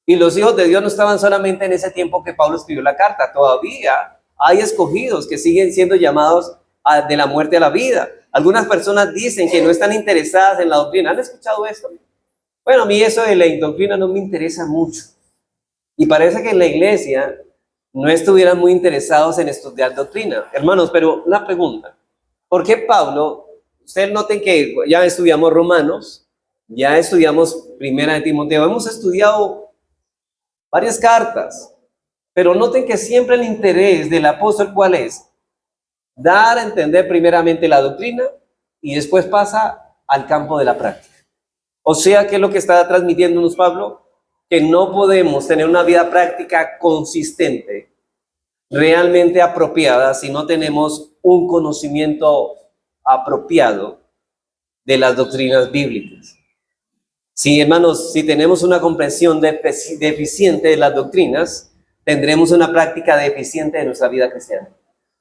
Y los hijos de Dios no estaban solamente en ese tiempo que Pablo escribió la carta, todavía hay escogidos que siguen siendo llamados de la muerte a la vida. Algunas personas dicen que no están interesadas en la doctrina. ¿Han escuchado esto? Bueno, a mí eso de la doctrina no me interesa mucho. Y parece que en la iglesia no estuvieran muy interesados en estudiar doctrina. Hermanos, pero una pregunta. ¿Por qué Pablo? Ustedes noten que ya estudiamos Romanos, ya estudiamos Primera de Timoteo, hemos estudiado varias cartas, pero noten que siempre el interés del apóstol, ¿cuál es? Dar a entender primeramente la doctrina y después pasa al campo de la práctica. O sea, ¿qué es lo que está transmitiéndonos Pablo? Que no podemos tener una vida práctica consistente, realmente apropiada, si no tenemos un conocimiento apropiado de las doctrinas bíblicas. Sí, hermanos, si tenemos una comprensión deficiente de las doctrinas, tendremos una práctica deficiente de nuestra vida cristiana.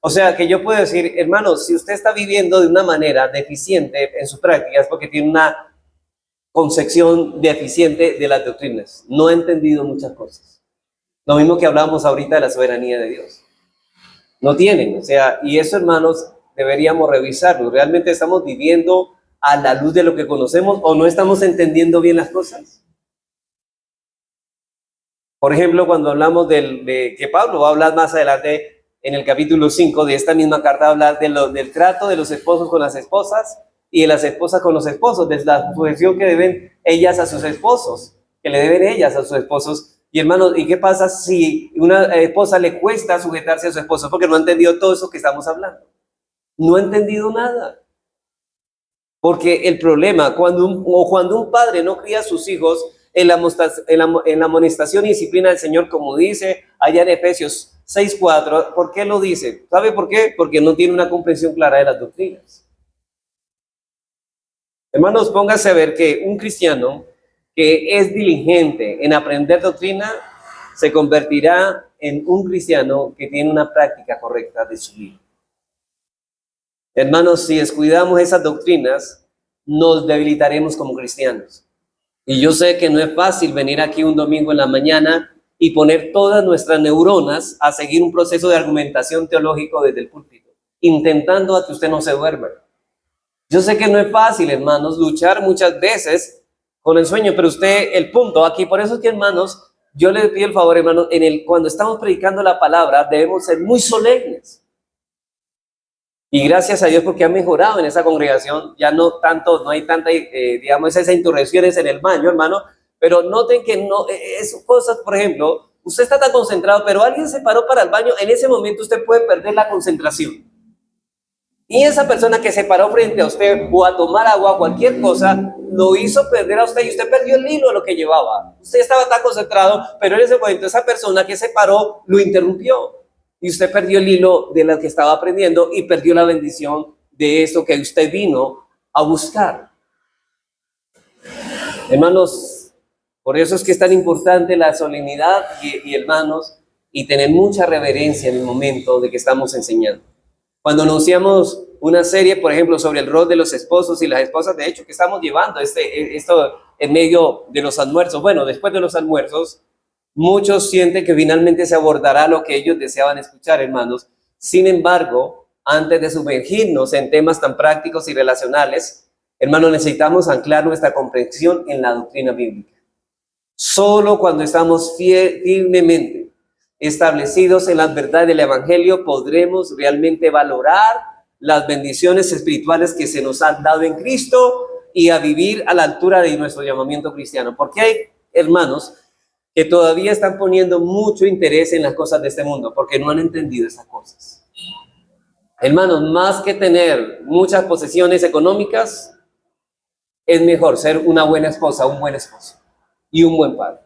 O sea, que yo puedo decir, hermanos, si usted está viviendo de una manera deficiente en su práctica, es porque tiene una concepción deficiente de las doctrinas. No ha entendido muchas cosas. Lo mismo que hablamos ahorita de la soberanía de Dios. No tienen, o sea, y eso, hermanos, deberíamos revisarlo. ¿Realmente estamos viviendo a la luz de lo que conocemos o no estamos entendiendo bien las cosas? Por ejemplo, cuando hablamos de que Pablo va a hablar más adelante en el capítulo 5 de esta misma carta, hablar del trato de los esposos con las esposas y de las esposas con los esposos, de la sujeción que deben ellas a sus esposos, que le deben ellas a sus esposos. Y hermanos, ¿y qué pasa si una esposa le cuesta sujetarse a su esposo? Porque no ha entendido todo eso que estamos hablando. No ha entendido nada. Porque el problema, cuando un padre no cría a sus hijos en la amonestación y disciplina del Señor, como dice allá en Efesios 6:4, ¿por qué lo dice? ¿Sabe por qué? Porque no tiene una comprensión clara de las doctrinas. Hermanos, póngase a ver que un cristiano que es diligente en aprender doctrina se convertirá en un cristiano que tiene una práctica correcta de su vida. Hermanos, si descuidamos esas doctrinas, nos debilitaremos como cristianos. Y yo sé que no es fácil venir aquí un domingo en la mañana y poner todas nuestras neuronas a seguir un proceso de argumentación teológico desde el púlpito, intentando a que usted no se duerma. Yo sé que no es fácil, hermanos, luchar muchas veces con el sueño, pero el punto aquí, por eso es que, hermanos, yo les pido el favor, hermanos, cuando estamos predicando la palabra, debemos ser muy solemnes. Y gracias a Dios porque ha mejorado en esa congregación, ya no hay tanta, digamos, esas interrupciones en el baño, hermano, pero noten que no, es cosas, por ejemplo, usted está tan concentrado, pero alguien se paró para el baño, en ese momento usted puede perder la concentración. Y esa persona que se paró frente a usted o a tomar agua o cualquier cosa, lo hizo perder a usted y usted perdió el hilo de lo que llevaba. Usted estaba tan concentrado, pero en ese momento esa persona que se paró lo interrumpió. Y usted perdió el hilo de lo que estaba aprendiendo y perdió la bendición de esto que usted vino a buscar. Hermanos, por eso es que es tan importante la solemnidad y hermanos, y tener mucha reverencia en el momento de que estamos enseñando. Cuando anunciamos una serie, por ejemplo, sobre el rol de los esposos y las esposas, de hecho, que estamos llevando esto en medio de los almuerzos, bueno, después de los almuerzos, muchos sienten que finalmente se abordará lo que ellos deseaban escuchar, hermanos. Sin embargo, antes de sumergirnos en temas tan prácticos y relacionales, hermanos, necesitamos anclar nuestra comprensión en la doctrina bíblica. Solo cuando estamos firmemente establecidos en las verdades del Evangelio, podremos realmente valorar las bendiciones espirituales que se nos han dado en Cristo y a vivir a la altura de nuestro llamamiento cristiano. Porque hay hermanos que todavía están poniendo mucho interés en las cosas de este mundo, porque no han entendido esas cosas. Hermanos, más que tener muchas posesiones económicas, es mejor ser una buena esposa, un buen esposo y un buen padre.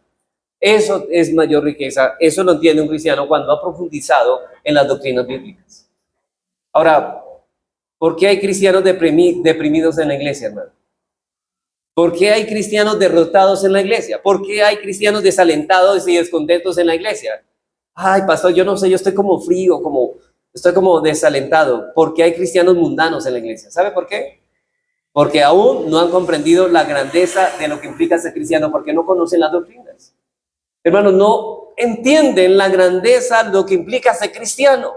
Eso es mayor riqueza. Eso lo entiende un cristiano cuando ha profundizado en las doctrinas bíblicas. Ahora, ¿por qué hay cristianos deprimidos en la iglesia, hermano? ¿Por qué hay cristianos derrotados en la iglesia? ¿Por qué hay cristianos desalentados y descontentos en la iglesia? Ay, pastor, yo no sé, yo estoy como frío, estoy como desalentado. ¿Por qué hay cristianos mundanos en la iglesia? ¿Sabe por qué? Porque aún no han comprendido la grandeza de lo que implica ser cristiano, porque no conocen las doctrinas. Hermanos, no entienden la grandeza, lo que implica ser cristiano.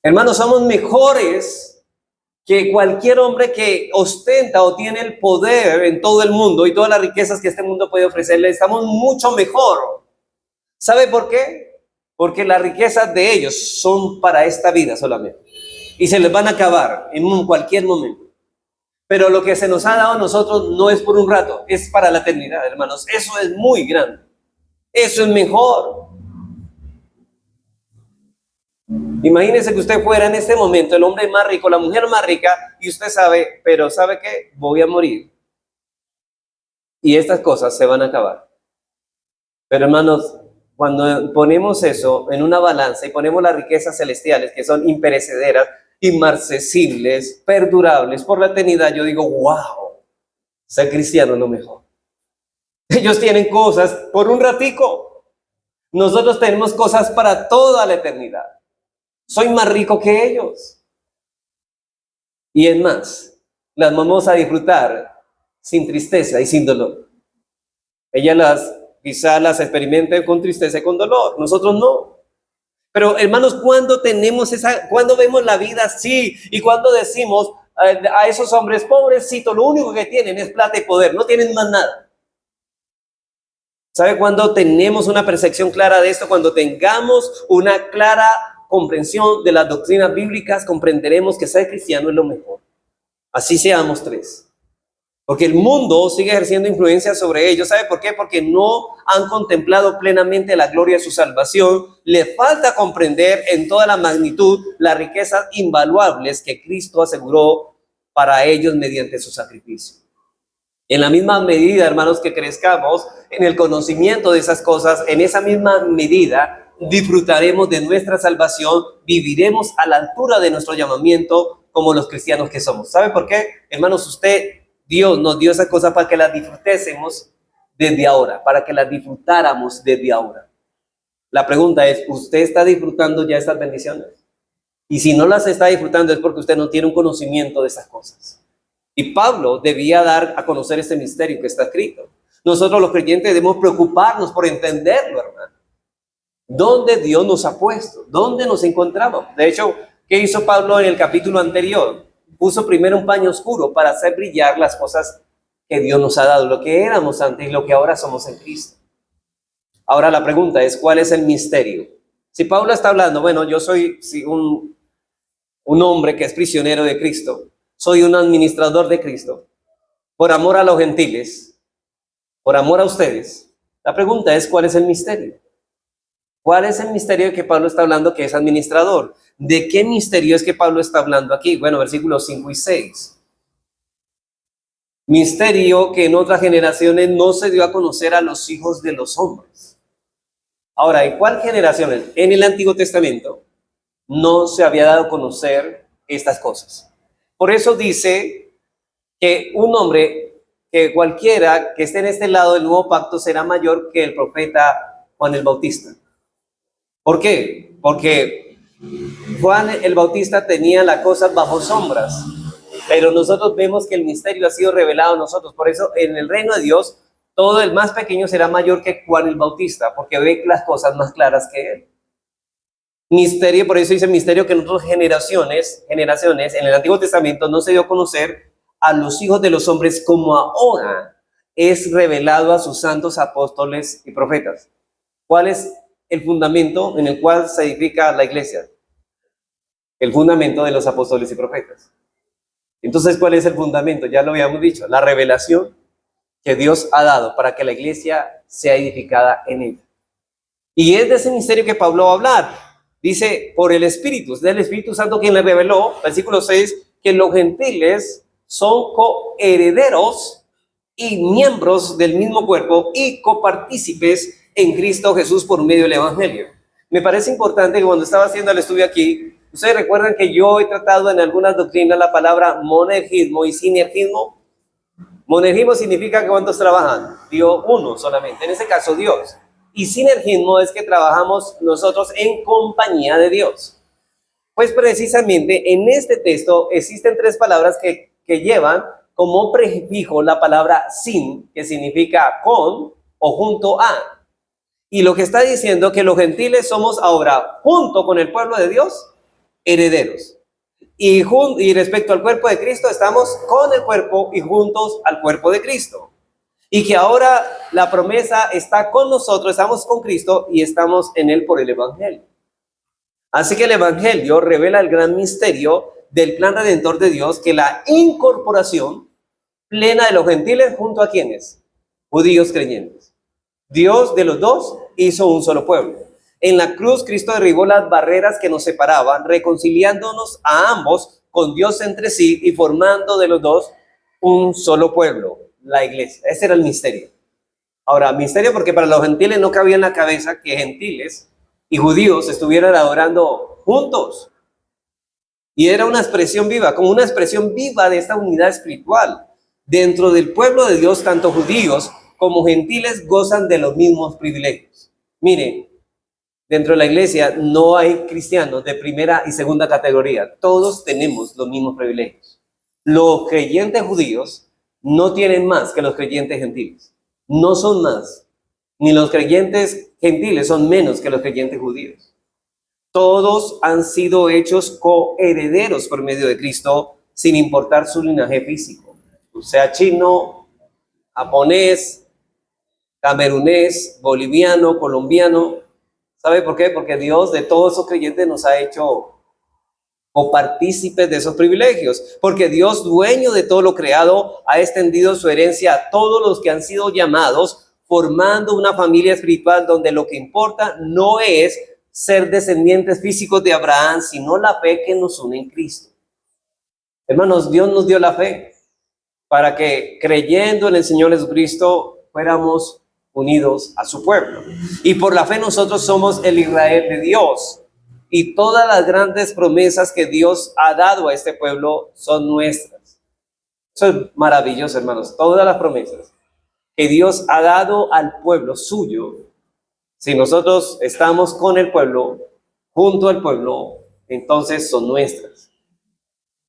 Hermanos, somos mejores que cualquier hombre que ostenta o tiene el poder en todo el mundo y todas las riquezas que este mundo puede ofrecerle. Estamos mucho mejor. ¿Sabe por qué? Porque las riquezas de ellos son para esta vida solamente. Y se les van a acabar en cualquier momento. Pero lo que se nos ha dado a nosotros no es por un rato, es para la eternidad, hermanos. Eso es muy grande. Eso es mejor. Imagínese que usted fuera en este momento el hombre más rico, la mujer más rica, y usted sabe, pero ¿sabe qué? Voy a morir. Y estas cosas se van a acabar. Pero hermanos, cuando ponemos eso en una balanza y ponemos las riquezas celestiales, que son imperecederas, inmarcesibles, perdurables por la eternidad, yo digo, wow, ser cristiano es lo mejor. Ellos tienen cosas por un ratico. Nosotros tenemos cosas para toda la eternidad. Soy más rico que ellos. Y es más, las vamos a disfrutar sin tristeza y sin dolor. Ellas quizás las experimenten con tristeza y con dolor. Nosotros no. Pero hermanos, cuando vemos la vida así y cuando decimos a esos hombres, pobrecitos, lo único que tienen es plata y poder, no tienen más nada. ¿Sabe cuándo tenemos una percepción clara de esto? Cuando tengamos una clara comprensión de las doctrinas bíblicas, comprenderemos que ser cristiano es lo mejor. Así seamos tres. Porque el mundo sigue ejerciendo influencia sobre ellos. ¿Sabe por qué? Porque no han contemplado plenamente la gloria de su salvación. Le falta comprender en toda la magnitud las riquezas invaluables que Cristo aseguró para ellos mediante su sacrificio. En la misma medida, hermanos, que crezcamos en el conocimiento de esas cosas, en esa misma medida disfrutaremos de nuestra salvación, viviremos a la altura de nuestro llamamiento como los cristianos que somos. ¿Sabe por qué? Hermanos, Dios nos dio esa cosa para que las disfrutásemos desde ahora, para que las disfrutáramos desde ahora. La pregunta es, ¿usted está disfrutando ya estas bendiciones? Y si no las está disfrutando es porque usted no tiene un conocimiento de esas cosas. Y Pablo debía dar a conocer este misterio que está escrito. Nosotros los creyentes debemos preocuparnos por entenderlo, hermano. ¿Dónde Dios nos ha puesto? ¿Dónde nos encontramos? De hecho, ¿qué hizo Pablo en el capítulo anterior? Puso primero un paño oscuro para hacer brillar las cosas que Dios nos ha dado, lo que éramos antes y lo que ahora somos en Cristo. Ahora la pregunta es, ¿cuál es el misterio? Si Pablo está hablando, bueno, yo soy un hombre que es prisionero de Cristo, soy un administrador de Cristo, por amor a los gentiles, por amor a ustedes. La pregunta es, ¿cuál es el misterio? ¿Cuál es el misterio de que Pablo está hablando que es administrador? ¿De qué misterio es que Pablo está hablando aquí? Bueno, versículos 5 y 6. Misterio que en otras generaciones no se dio a conocer a los hijos de los hombres. Ahora, ¿en cuál generaciones? En el Antiguo Testamento no se había dado a conocer estas cosas. Por eso dice que un hombre, que cualquiera que esté en este lado del nuevo pacto será mayor que el profeta Juan el Bautista. ¿Por qué? Porque Juan el Bautista tenía las cosas bajo sombras, pero nosotros vemos que el misterio ha sido revelado a nosotros. Por eso en el reino de Dios, todo el más pequeño será mayor que Juan el Bautista, porque ve las cosas más claras que él. Misterio, por eso dice misterio que en otras generaciones, en el Antiguo Testamento no se dio a conocer a los hijos de los hombres como ahora es revelado a sus santos apóstoles y profetas. ¿Cuál es el fundamento en el cual se edifica la iglesia? El fundamento de los apóstoles y profetas. Entonces, ¿cuál es el fundamento? Ya lo habíamos dicho, la revelación que Dios ha dado para que la iglesia sea edificada en él. Y es de ese misterio que Pablo va a hablar. Dice, por el Espíritu, es del Espíritu Santo quien le reveló, versículo 6, que los gentiles son coherederos y miembros del mismo cuerpo y copartícipes en Cristo Jesús por medio del Evangelio. Me parece importante que cuando estaba haciendo el estudio aquí, ustedes recuerdan que yo he tratado en algunas doctrinas la palabra monergismo y sinergismo. Monergismo significa que ¿cuántos trabajan? Dios uno solamente, en ese caso Dios. Y sinergismo es que trabajamos nosotros en compañía de Dios. Pues precisamente en este texto existen tres palabras que llevan como prefijo la palabra sin, que significa con o junto a. Y lo que está diciendo que los gentiles somos ahora, junto con el pueblo de Dios, herederos. Y respecto al cuerpo de Cristo, estamos con el cuerpo y juntos al cuerpo de Cristo. Y que ahora la promesa está con nosotros, estamos con Cristo y estamos en Él por el Evangelio. Así que el Evangelio revela el gran misterio del plan redentor de Dios, que la incorporación plena de los gentiles junto a quienes, judíos creyentes. Dios de los dos hizo un solo pueblo. En la cruz Cristo derribó las barreras que nos separaban, reconciliándonos a ambos con Dios entre sí y formando de los dos un solo pueblo, la iglesia. Ese era el misterio. Ahora, misterio porque para los gentiles no cabía en la cabeza que gentiles y judíos estuvieran adorando juntos. Y era una expresión viva, como una expresión viva de esta unidad espiritual. Dentro del pueblo de Dios, tanto judíos como gentiles gozan de los mismos privilegios. Miren, dentro de la iglesia no hay cristianos de primera y segunda categoría. Todos tenemos los mismos privilegios. Los creyentes judíos no tienen más que los creyentes gentiles. No son más. Ni los creyentes gentiles son menos que los creyentes judíos. Todos han sido hechos coherederos por medio de Cristo, sin importar su linaje físico. O sea, chino, japonés, camerunés, boliviano, colombiano. ¿Sabe por qué? Porque Dios de todos esos creyentes nos ha hecho copartícipes de esos privilegios. Porque Dios, dueño de todo lo creado, ha extendido su herencia a todos los que han sido llamados, formando una familia espiritual donde lo que importa no es ser descendientes físicos de Abraham, sino la fe que nos une en Cristo. Hermanos, Dios nos dio la fe para que creyendo en el Señor Jesucristo fuéramos unidos a su pueblo. Y por la fe nosotros somos el Israel de Dios. Y todas las grandes promesas que Dios ha dado a este pueblo son nuestras. Eso es maravilloso, hermanos. Todas las promesas que Dios ha dado al pueblo suyo, si nosotros estamos con el pueblo, junto al pueblo, entonces son nuestras.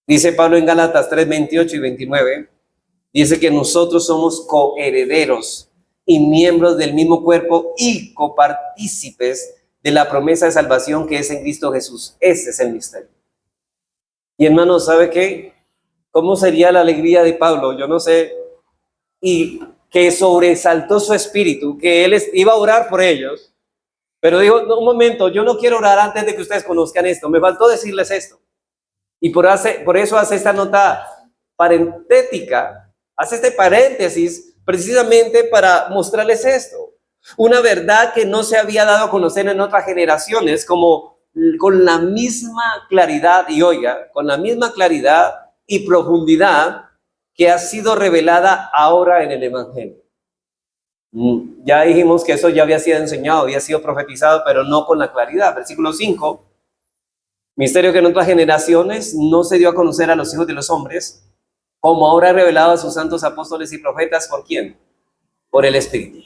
Dice Pablo en Gálatas 3, 28 y 29, dice que nosotros somos coherederos y miembros del mismo cuerpo y copartícipes de la promesa de salvación que es en Cristo Jesús. Ese es el misterio. Y hermanos, ¿sabe qué? ¿Cómo sería la alegría de Pablo? Yo no sé. Y que sobresaltó su espíritu, que él iba a orar por ellos, pero dijo, no, un momento, yo no quiero orar antes de que ustedes conozcan esto. Me faltó decirles esto. Y por eso hace esta nota parentética, hace este paréntesis, precisamente para mostrarles esto. Una verdad que no se había dado a conocer en otras generaciones, como con la misma claridad, y oiga, con la misma claridad y profundidad que ha sido revelada ahora en el Evangelio. Ya dijimos que eso ya había sido enseñado, había sido profetizado, pero no con la claridad. Versículo 5, misterio que en otras generaciones no se dio a conocer a los hijos de los hombres, como ahora ha revelado a sus santos apóstoles y profetas. ¿Por quién? Por el Espíritu.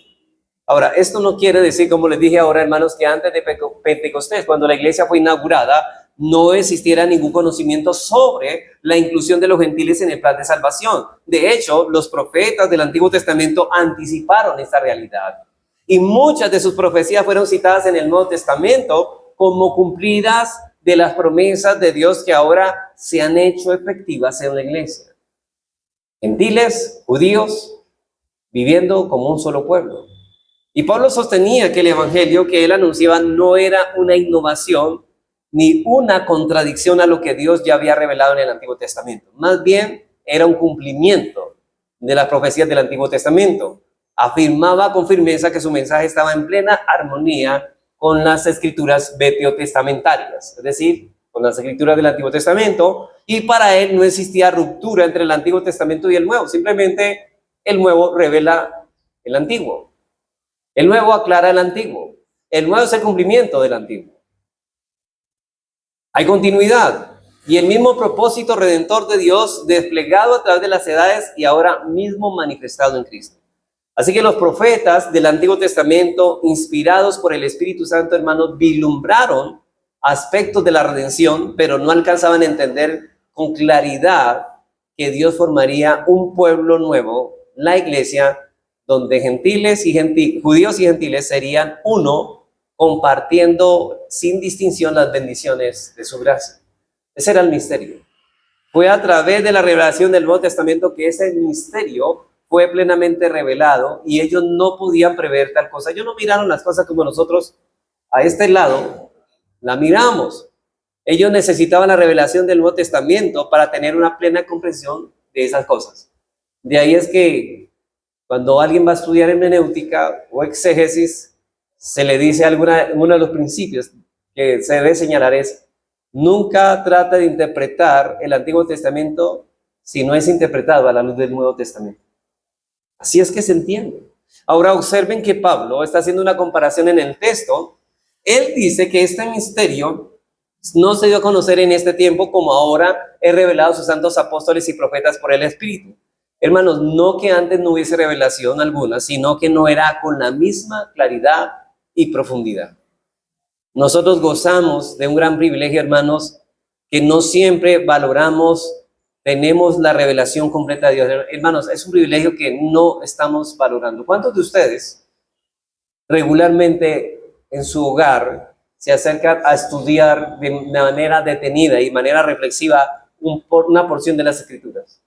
Ahora, esto no quiere decir, como les dije ahora, hermanos, que antes de Pentecostés, cuando la iglesia fue inaugurada, no existiera ningún conocimiento sobre la inclusión de los gentiles en el plan de salvación. De hecho, los profetas del Antiguo Testamento anticiparon esta realidad. Y muchas de sus profecías fueron citadas en el Nuevo Testamento como cumplidas de las promesas de Dios que ahora se han hecho efectivas en la iglesia. Gentiles, judíos, viviendo como un solo pueblo. Y Pablo sostenía que el evangelio que él anunciaba no era una innovación ni una contradicción a lo que Dios ya había revelado en el Antiguo Testamento. Más bien, era un cumplimiento de las profecías del Antiguo Testamento. Afirmaba con firmeza que su mensaje estaba en plena armonía con las escrituras veterotestamentarias, es decir, con las escrituras del Antiguo Testamento, y para él no existía ruptura entre el Antiguo Testamento y el Nuevo. Simplemente el nuevo revela el antiguo. El nuevo aclara el antiguo. El nuevo es el cumplimiento del antiguo. Hay continuidad y el mismo propósito redentor de Dios desplegado a través de las edades y ahora mismo manifestado en Cristo. Así que los profetas del Antiguo Testamento, inspirados por el Espíritu Santo, hermanos, vislumbraron aspectos de la redención, pero no alcanzaban a entender con claridad que Dios formaría un pueblo nuevo, la iglesia, donde judíos y gentiles serían uno, compartiendo sin distinción las bendiciones de su gracia. Ese era el misterio. Fue a través de la revelación del Nuevo Testamento que ese misterio fue plenamente revelado y ellos no podían prever tal cosa. Ellos no miraron las cosas como nosotros a este lado la miramos. Ellos necesitaban la revelación del Nuevo Testamento para tener una plena comprensión de esas cosas. De ahí es que cuando alguien va a estudiar hermenéutica o exégesis, se le dice uno de los principios que se debe señalar es: nunca trata de interpretar el Antiguo Testamento si no es interpretado a la luz del Nuevo Testamento. Así es que se entiende. Ahora observen que Pablo está haciendo una comparación en el texto. Él dice que este misterio no se dio a conocer en este tiempo como ahora es revelado a sus santos apóstoles y profetas por el Espíritu. Hermanos, no que antes no hubiese revelación alguna, sino que no era con la misma claridad y profundidad. Nosotros gozamos de un gran privilegio, hermanos, que no siempre valoramos, tenemos la revelación completa de Dios. Hermanos, es un privilegio que no estamos valorando. ¿Cuántos de ustedes regularmente en su hogar se acercan a estudiar de manera detenida y manera reflexiva una porción de las Escrituras?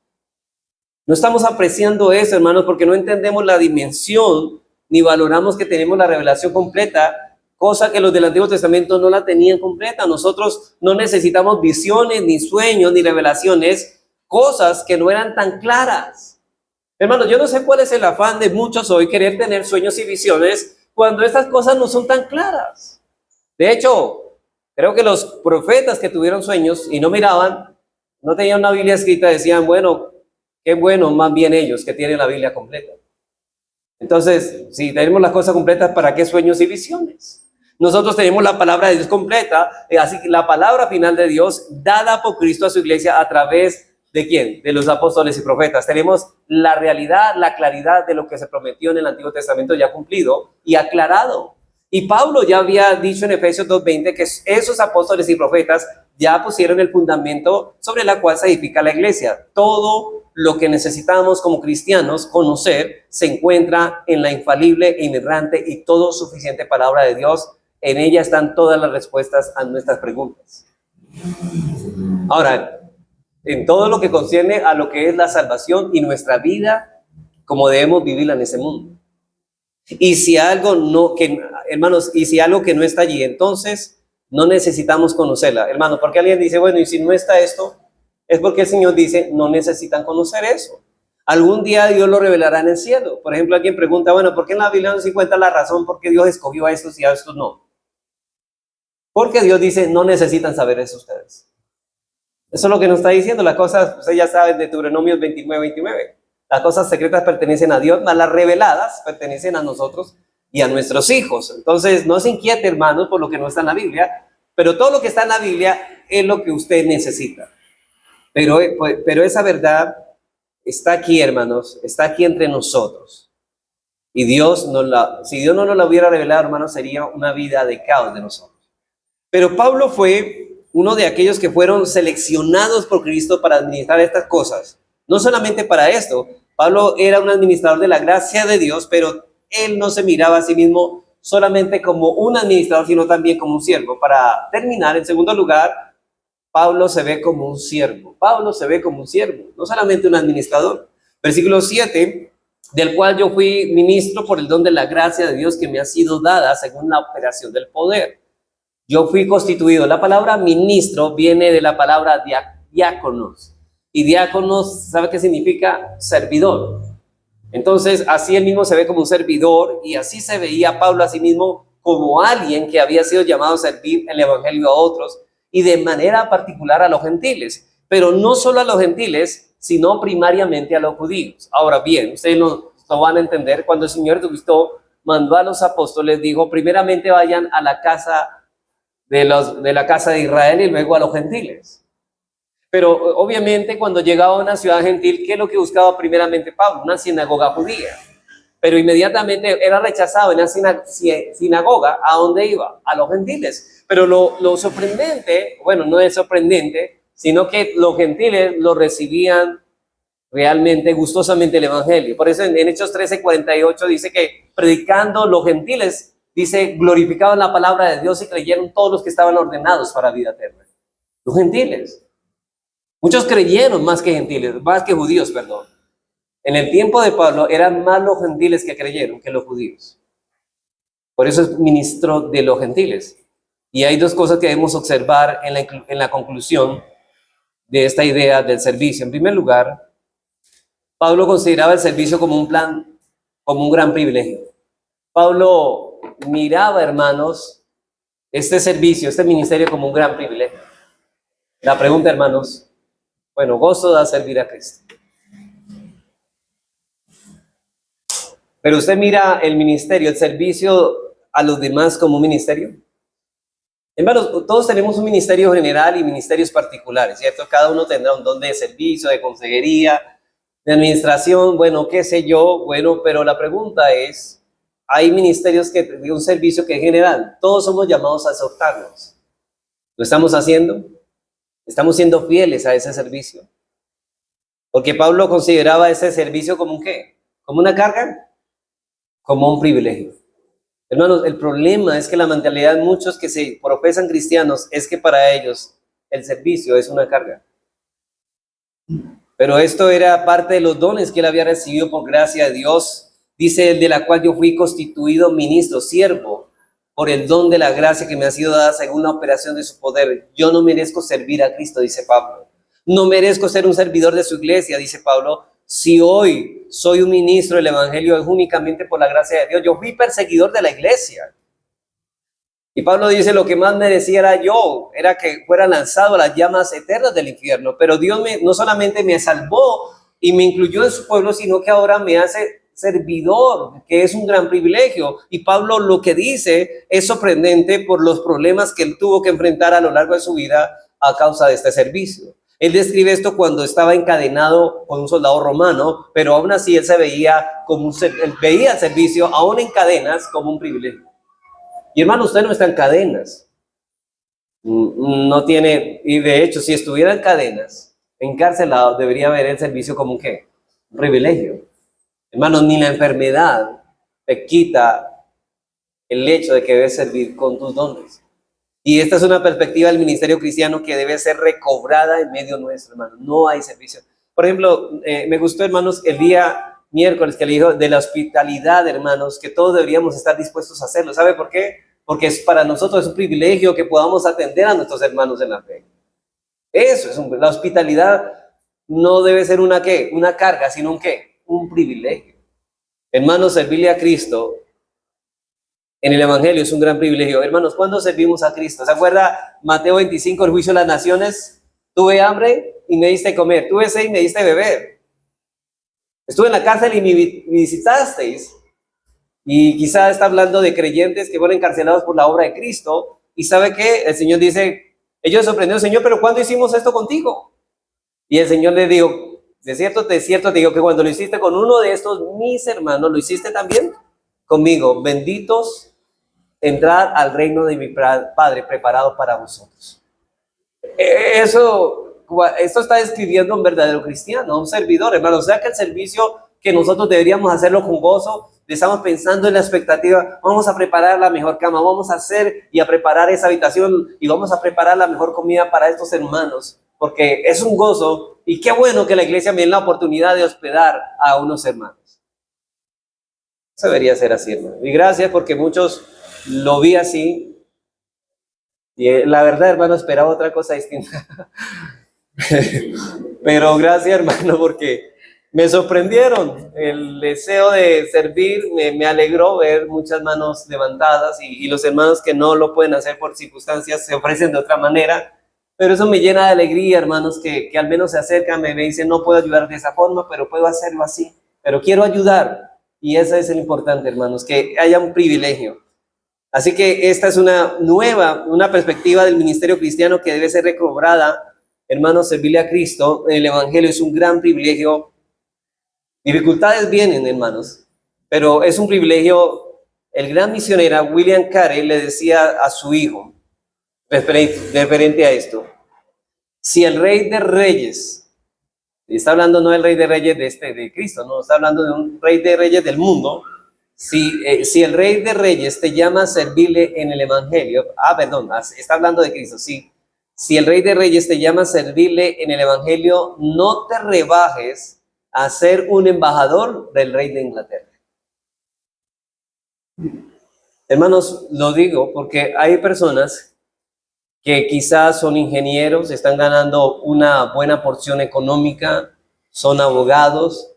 No estamos apreciando eso, hermanos, porque no entendemos la dimensión ni valoramos que tenemos la revelación completa, cosa que los del Antiguo Testamento no la tenían completa. Nosotros no necesitamos visiones, ni sueños, ni revelaciones, cosas que no eran tan claras. Hermanos, yo no sé cuál es el afán de muchos hoy querer tener sueños y visiones cuando estas cosas no son tan claras. De hecho, creo que los profetas que tuvieron sueños y no miraban, no tenían una Biblia escrita, decían, bueno, qué bueno más bien ellos que tienen la Biblia completa. Entonces, si tenemos las cosas completas, ¿para qué sueños y visiones? Nosotros tenemos la palabra de Dios completa, así que la palabra final de Dios dada por Cristo a su iglesia a través ¿de quién? De los apóstoles y profetas. Tenemos la realidad, la claridad de lo que se prometió en el Antiguo Testamento ya cumplido y aclarado. Y Pablo ya había dicho en Efesios 2:20 que esos apóstoles y profetas ya pusieron el fundamento sobre la cual se edifica la iglesia. Todo lo que necesitamos como cristianos conocer se encuentra en la infalible e inerrante y todo suficiente palabra de Dios. En ella están todas las respuestas a nuestras preguntas. Ahora, en todo lo que concierne a lo que es la salvación y nuestra vida, como debemos vivirla en ese mundo. Y si algo hermanos, y si algo que no está allí, entonces no necesitamos conocerla. Hermanos, porque alguien dice, bueno, y si no está esto, es porque el Señor dice, no necesitan conocer eso. Algún día Dios lo revelará en el cielo. Por ejemplo, alguien pregunta, bueno, ¿por qué en la Biblia no se encuentra la razón por qué Dios escogió a estos y a estos no? Porque Dios dice, no necesitan saber eso ustedes. Eso es lo que nos está diciendo. Las cosas, ustedes ya saben de Deuteronomio 29:29. Las cosas secretas pertenecen a Dios, mas las reveladas pertenecen a nosotros y a nuestros hijos. Entonces, no se inquiete, hermanos, por lo que no está en la Biblia, pero todo lo que está en la Biblia es lo que usted necesita. Pero esa verdad está aquí, hermanos, está aquí entre nosotros. Y si Dios no nos la hubiera revelado, hermanos, sería una vida de caos de nosotros. Pero Pablo fue uno de aquellos que fueron seleccionados por Cristo para administrar estas cosas. No solamente para esto, Pablo era un administrador de la gracia de Dios, pero él no se miraba a sí mismo solamente como un administrador, sino también como un siervo. Para terminar, en segundo lugar, Pablo se ve como un siervo. Pablo se ve como un siervo, no solamente un administrador. Versículo 7, del cual yo fui ministro por el don de la gracia de Dios que me ha sido dada según la operación del poder. Yo fui constituido. La palabra ministro viene de la palabra diáconos. Y diáconos, ¿sabe qué significa? Servidor. Entonces, así él mismo se ve como un servidor y así se veía Pablo a sí mismo como alguien que había sido llamado a servir el evangelio a otros y de manera particular a los gentiles. Pero no solo a los gentiles, sino primariamente a los judíos. Ahora bien, ustedes lo van a entender, cuando el Señor Jesucristo mandó a los apóstoles, dijo, primeramente vayan a la casa de la casa de Israel y luego a los gentiles. Pero obviamente cuando llegaba a una ciudad gentil, ¿qué es lo que buscaba primeramente Pablo? Una sinagoga judía. Pero inmediatamente era rechazado en la sinagoga. ¿A dónde iba? A los gentiles. Pero lo sorprendente, bueno, no es sorprendente, sino que los gentiles lo recibían realmente gustosamente el evangelio. Por eso en Hechos 13:48 dice que predicando los gentiles, dice, glorificaban la palabra de Dios y creyeron todos los que estaban ordenados para vida eterna. Los gentiles. Muchos creyeron más que gentiles, más que judíos, perdón. En el tiempo de Pablo eran más los gentiles que creyeron que los judíos. Por eso es ministro de los gentiles. Y hay dos cosas que debemos observar en la conclusión de esta idea del servicio. En primer lugar, Pablo consideraba el servicio como un plan, como un gran privilegio. Pablo miraba, hermanos, este servicio, este ministerio como un gran privilegio. La pregunta, hermanos, bueno, gozo da servir a Cristo. Pero usted mira el ministerio, el servicio a los demás como un ministerio. Hermanos, todos tenemos un ministerio general y ministerios particulares, ¿cierto? Cada uno tendrá un don de servicio, de consejería, de administración, bueno, qué sé yo, bueno, pero la pregunta es, hay ministerios de un servicio que es general. Todos somos llamados a exhortarnos. ¿Lo estamos haciendo? ¿Estamos siendo fieles a ese servicio? Porque Pablo consideraba ese servicio como un ¿qué? ¿Como una carga? Como un privilegio. Hermanos, el problema es que la mentalidad de muchos que se profesan cristianos es que para ellos el servicio es una carga. Pero esto era parte de los dones que él había recibido por gracia de Dios. Dice él, de la cual yo fui constituido ministro, siervo, por el don de la gracia que me ha sido dada según la operación de su poder. Yo no merezco servir a Cristo, dice Pablo. No merezco ser un servidor de su iglesia, dice Pablo. Si hoy soy un ministro del evangelio es únicamente por la gracia de Dios. Yo fui perseguidor de la iglesia. Y Pablo dice, lo que más merecía era yo, era que fuera lanzado a las llamas eternas del infierno. Pero Dios no solamente me salvó y me incluyó en su pueblo, sino que ahora me hace servidor, que es un gran privilegio. Y Pablo lo que dice es sorprendente por los problemas que él tuvo que enfrentar a lo largo de su vida a causa de este servicio. Él describe esto cuando estaba encadenado con un soldado romano, pero aún así él se veía él veía el servicio, aún en cadenas, como un privilegio. Y hermano, usted no está en cadenas. No tiene, y de hecho, si estuviera en cadenas, encarcelado, debería ver el servicio como un ¿qué? Un privilegio. Hermano, ni la enfermedad te quita el hecho de que debes servir con tus dones. Y esta es una perspectiva del ministerio cristiano que debe ser recobrada en medio nuestro, hermano. No hay servicio. Por ejemplo, me gustó, hermanos, el día miércoles que le dijo de la hospitalidad, hermanos, que todos deberíamos estar dispuestos a hacerlo. ¿Sabe por qué? Porque para nosotros es un privilegio que podamos atender a nuestros hermanos en la fe. Eso es la hospitalidad no debe ser una ¿qué? Una carga, sino un ¿qué? Un privilegio. Hermanos, servirle a Cristo en el evangelio es un gran privilegio. Hermanos, ¿cuándo servimos a Cristo? ¿Se acuerda Mateo 25, el juicio de las naciones? Tuve hambre y me diste comer. Tuve sed y me diste beber. Estuve en la cárcel y me visitasteis. Y quizá está hablando de creyentes que fueron encarcelados por la obra de Cristo. Y ¿sabe qué? El Señor dice, ellos sorprendieron, Señor, ¿pero cuándo hicimos esto contigo? Y el Señor le dijo, de cierto te digo que cuando lo hiciste con uno de estos mis hermanos, lo hiciste también conmigo. Benditos entrar al reino de mi Padre preparado para vosotros. Esto está describiendo un verdadero cristiano, un servidor, hermano. O sea que el servicio que nosotros deberíamos hacerlo con gozo, estamos pensando en la expectativa, vamos a preparar la mejor cama, vamos a hacer y a preparar esa habitación y vamos a preparar la mejor comida para estos hermanos, porque es un gozo y qué bueno que la iglesia me dé la oportunidad de hospedar a unos hermanos. Eso debería ser así, hermano. Y gracias porque muchos lo vi así y la verdad, hermano, esperaba otra cosa distinta. Pero gracias, hermano, porque me sorprendieron. El deseo de servir me alegró ver muchas manos levantadas y los hermanos que no lo pueden hacer por circunstancias se ofrecen de otra manera. pero eso me llena de alegría, hermanos, que al menos se acercan, me dicen, no puedo ayudar de esa forma, pero puedo hacerlo así, pero quiero ayudar. Y eso es lo importante, hermanos, que haya un privilegio. Así que esta es una perspectiva del ministerio cristiano que debe ser recobrada. Hermanos, servirle a Cristo en el Evangelio es un gran privilegio. Dificultades vienen, hermanos, pero es un privilegio. El gran misionero William Carey le decía a su hijo, referente a esto, si el Rey de Reyes, y está hablando no del Rey de Reyes de Cristo, no, está hablando de un Rey de Reyes del mundo, si el Rey de Reyes te llama a servirle en el Evangelio, está hablando de Cristo, sí. Si el Rey de Reyes te llama a servirle en el Evangelio, no te rebajes a ser un embajador del Rey de Inglaterra. Hermanos, lo digo porque hay personas que quizás son ingenieros, están ganando una buena porción económica, son abogados,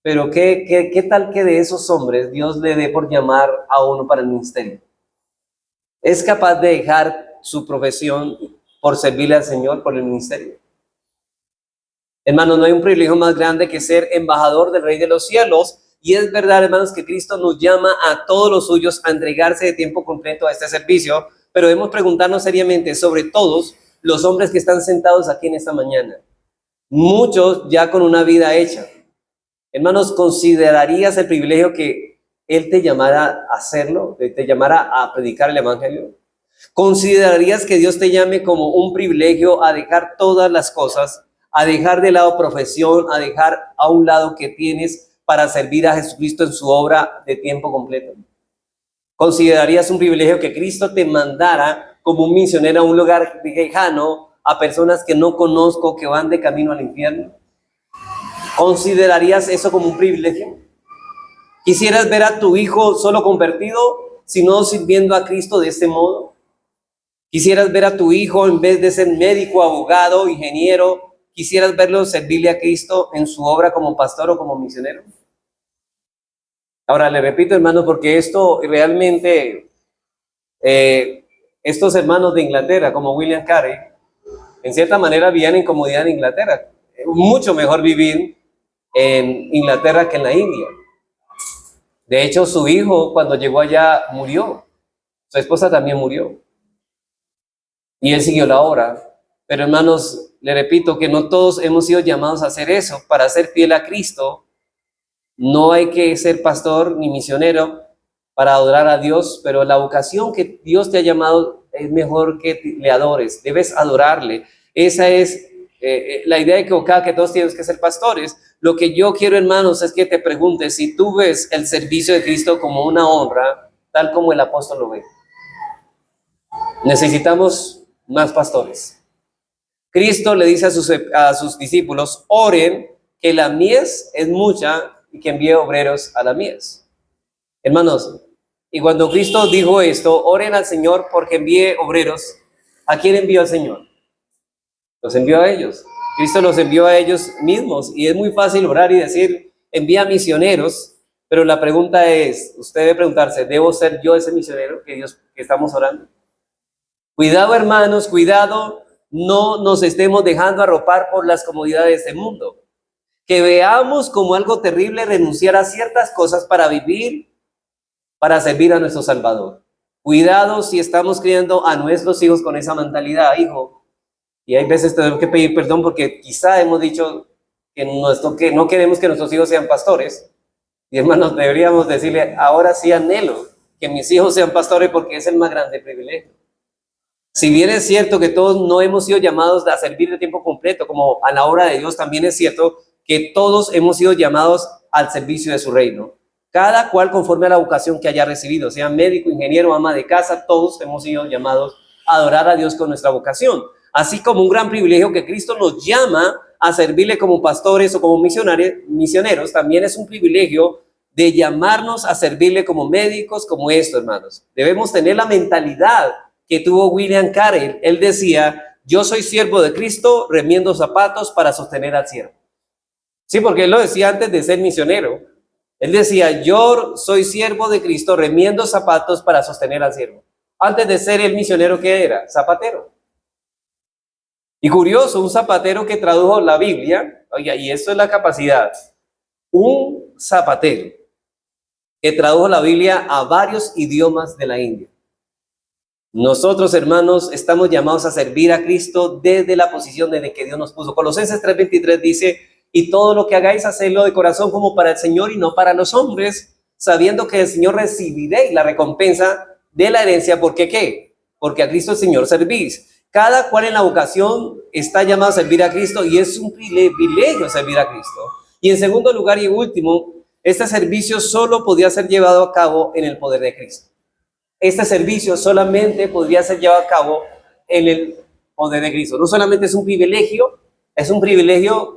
pero ¿qué tal que de esos hombres Dios le dé por llamar a uno para el ministerio? ¿Es capaz de dejar su profesión por servirle al Señor, por el ministerio? Hermanos, no hay un privilegio más grande que ser embajador del Rey de los cielos. Y es verdad, hermanos, que Cristo nos llama a todos los suyos a entregarse de tiempo completo a este servicio, pero debemos preguntarnos seriamente sobre todos los hombres que están sentados aquí en esta mañana. Muchos ya con una vida hecha. Hermanos, ¿considerarías el privilegio que Él te llamara a hacerlo, te llamara a predicar el Evangelio? ¿Considerarías que Dios te llame como un privilegio a dejar todas las cosas, a dejar de lado profesión, a dejar a un lado que tienes para servir a Jesucristo en su obra de tiempo completo? ¿Considerarías un privilegio que Cristo te mandara como un misionero a un lugar lejano, a personas que no conozco, que van de camino al infierno? ¿Considerarías eso como un privilegio? ¿Quisieras ver a tu hijo solo convertido, sino sirviendo a Cristo de este modo? ¿Quisieras ver a tu hijo, en vez de ser médico, abogado, ingeniero, quisieras verlo servirle a Cristo en su obra como pastor o como misionero? Ahora, le repito, hermanos, porque esto realmente, estos hermanos de Inglaterra, como William Carey, en cierta manera vivían en comodidad en Inglaterra. Mucho mejor vivir en Inglaterra que en la India. De hecho, su hijo, cuando llegó allá, murió. Su esposa también murió. Y él siguió la obra. Pero, hermanos, le repito que no todos hemos sido llamados a hacer eso. Para ser fiel a Cristo, no hay que ser pastor ni misionero para adorar a Dios, pero la vocación que Dios te ha llamado es mejor que le adores, debes adorarle. Esa es la idea equivocada, que todos tenemos que ser pastores. Lo que yo quiero, hermanos, es que te preguntes si tú ves el servicio de Cristo como una honra, tal como el apóstol lo ve. Necesitamos más pastores. Cristo le dice a sus discípulos, oren, que la mies es mucha y que envíe obreros a la mies. Hermanos, y cuando Cristo dijo esto, oren al Señor porque envíe obreros, ¿a quién envió el Señor? Los envió a ellos. Cristo los envió a ellos mismos, y es muy fácil orar y decir, envía misioneros, pero la pregunta es, usted debe preguntarse, ¿debo ser yo ese misionero que estamos orando? Cuidado, hermanos, cuidado, no nos estemos dejando arropar por las comodidades del mundo. Que veamos como algo terrible renunciar a ciertas cosas para vivir, para servir a nuestro Salvador. Cuidado si estamos criando a nuestros hijos con esa mentalidad, hijo. Y hay veces tenemos que pedir perdón porque quizá hemos dicho que no queremos que nuestros hijos sean pastores. Y hermanos, deberíamos decirle, ahora sí anhelo que mis hijos sean pastores porque es el más grande privilegio. Si bien es cierto que todos no hemos sido llamados a servir de tiempo completo como a la obra de Dios, también es cierto que todos hemos sido llamados al servicio de su reino. Cada cual conforme a la vocación que haya recibido, sea médico, ingeniero, ama de casa, todos hemos sido llamados a adorar a Dios con nuestra vocación. Así como un gran privilegio que Cristo nos llama a servirle como pastores o como misioneros, también es un privilegio de llamarnos a servirle como médicos, como esto, hermanos. Debemos tener la mentalidad que tuvo William Carey. Él decía, yo soy siervo de Cristo, remiendo zapatos para sostener al siervo. Sí, porque él lo decía antes de ser misionero. Él decía, yo soy siervo de Cristo, remiendo zapatos para sostener al siervo. Antes de ser el misionero, ¿qué era? Zapatero. Y curioso, un zapatero que tradujo la Biblia, oiga, y esto es la capacidad, un zapatero que tradujo la Biblia a varios idiomas de la India. Nosotros, hermanos, estamos llamados a servir a Cristo desde la posición desde que Dios nos puso. Colosenses 3:23 dice, y todo lo que hagáis, hacedlo de corazón como para el Señor y no para los hombres, sabiendo que el Señor recibiréis la recompensa de la herencia. ¿Por qué qué? Porque a Cristo el Señor servís. Cada cual en la vocación está llamado a servir a Cristo y es un privilegio servir a Cristo. Y en segundo lugar y último, este servicio solo podía ser llevado a cabo en el poder de Cristo. Este servicio solamente podría ser llevado a cabo en el poder de Cristo. No solamente es un privilegio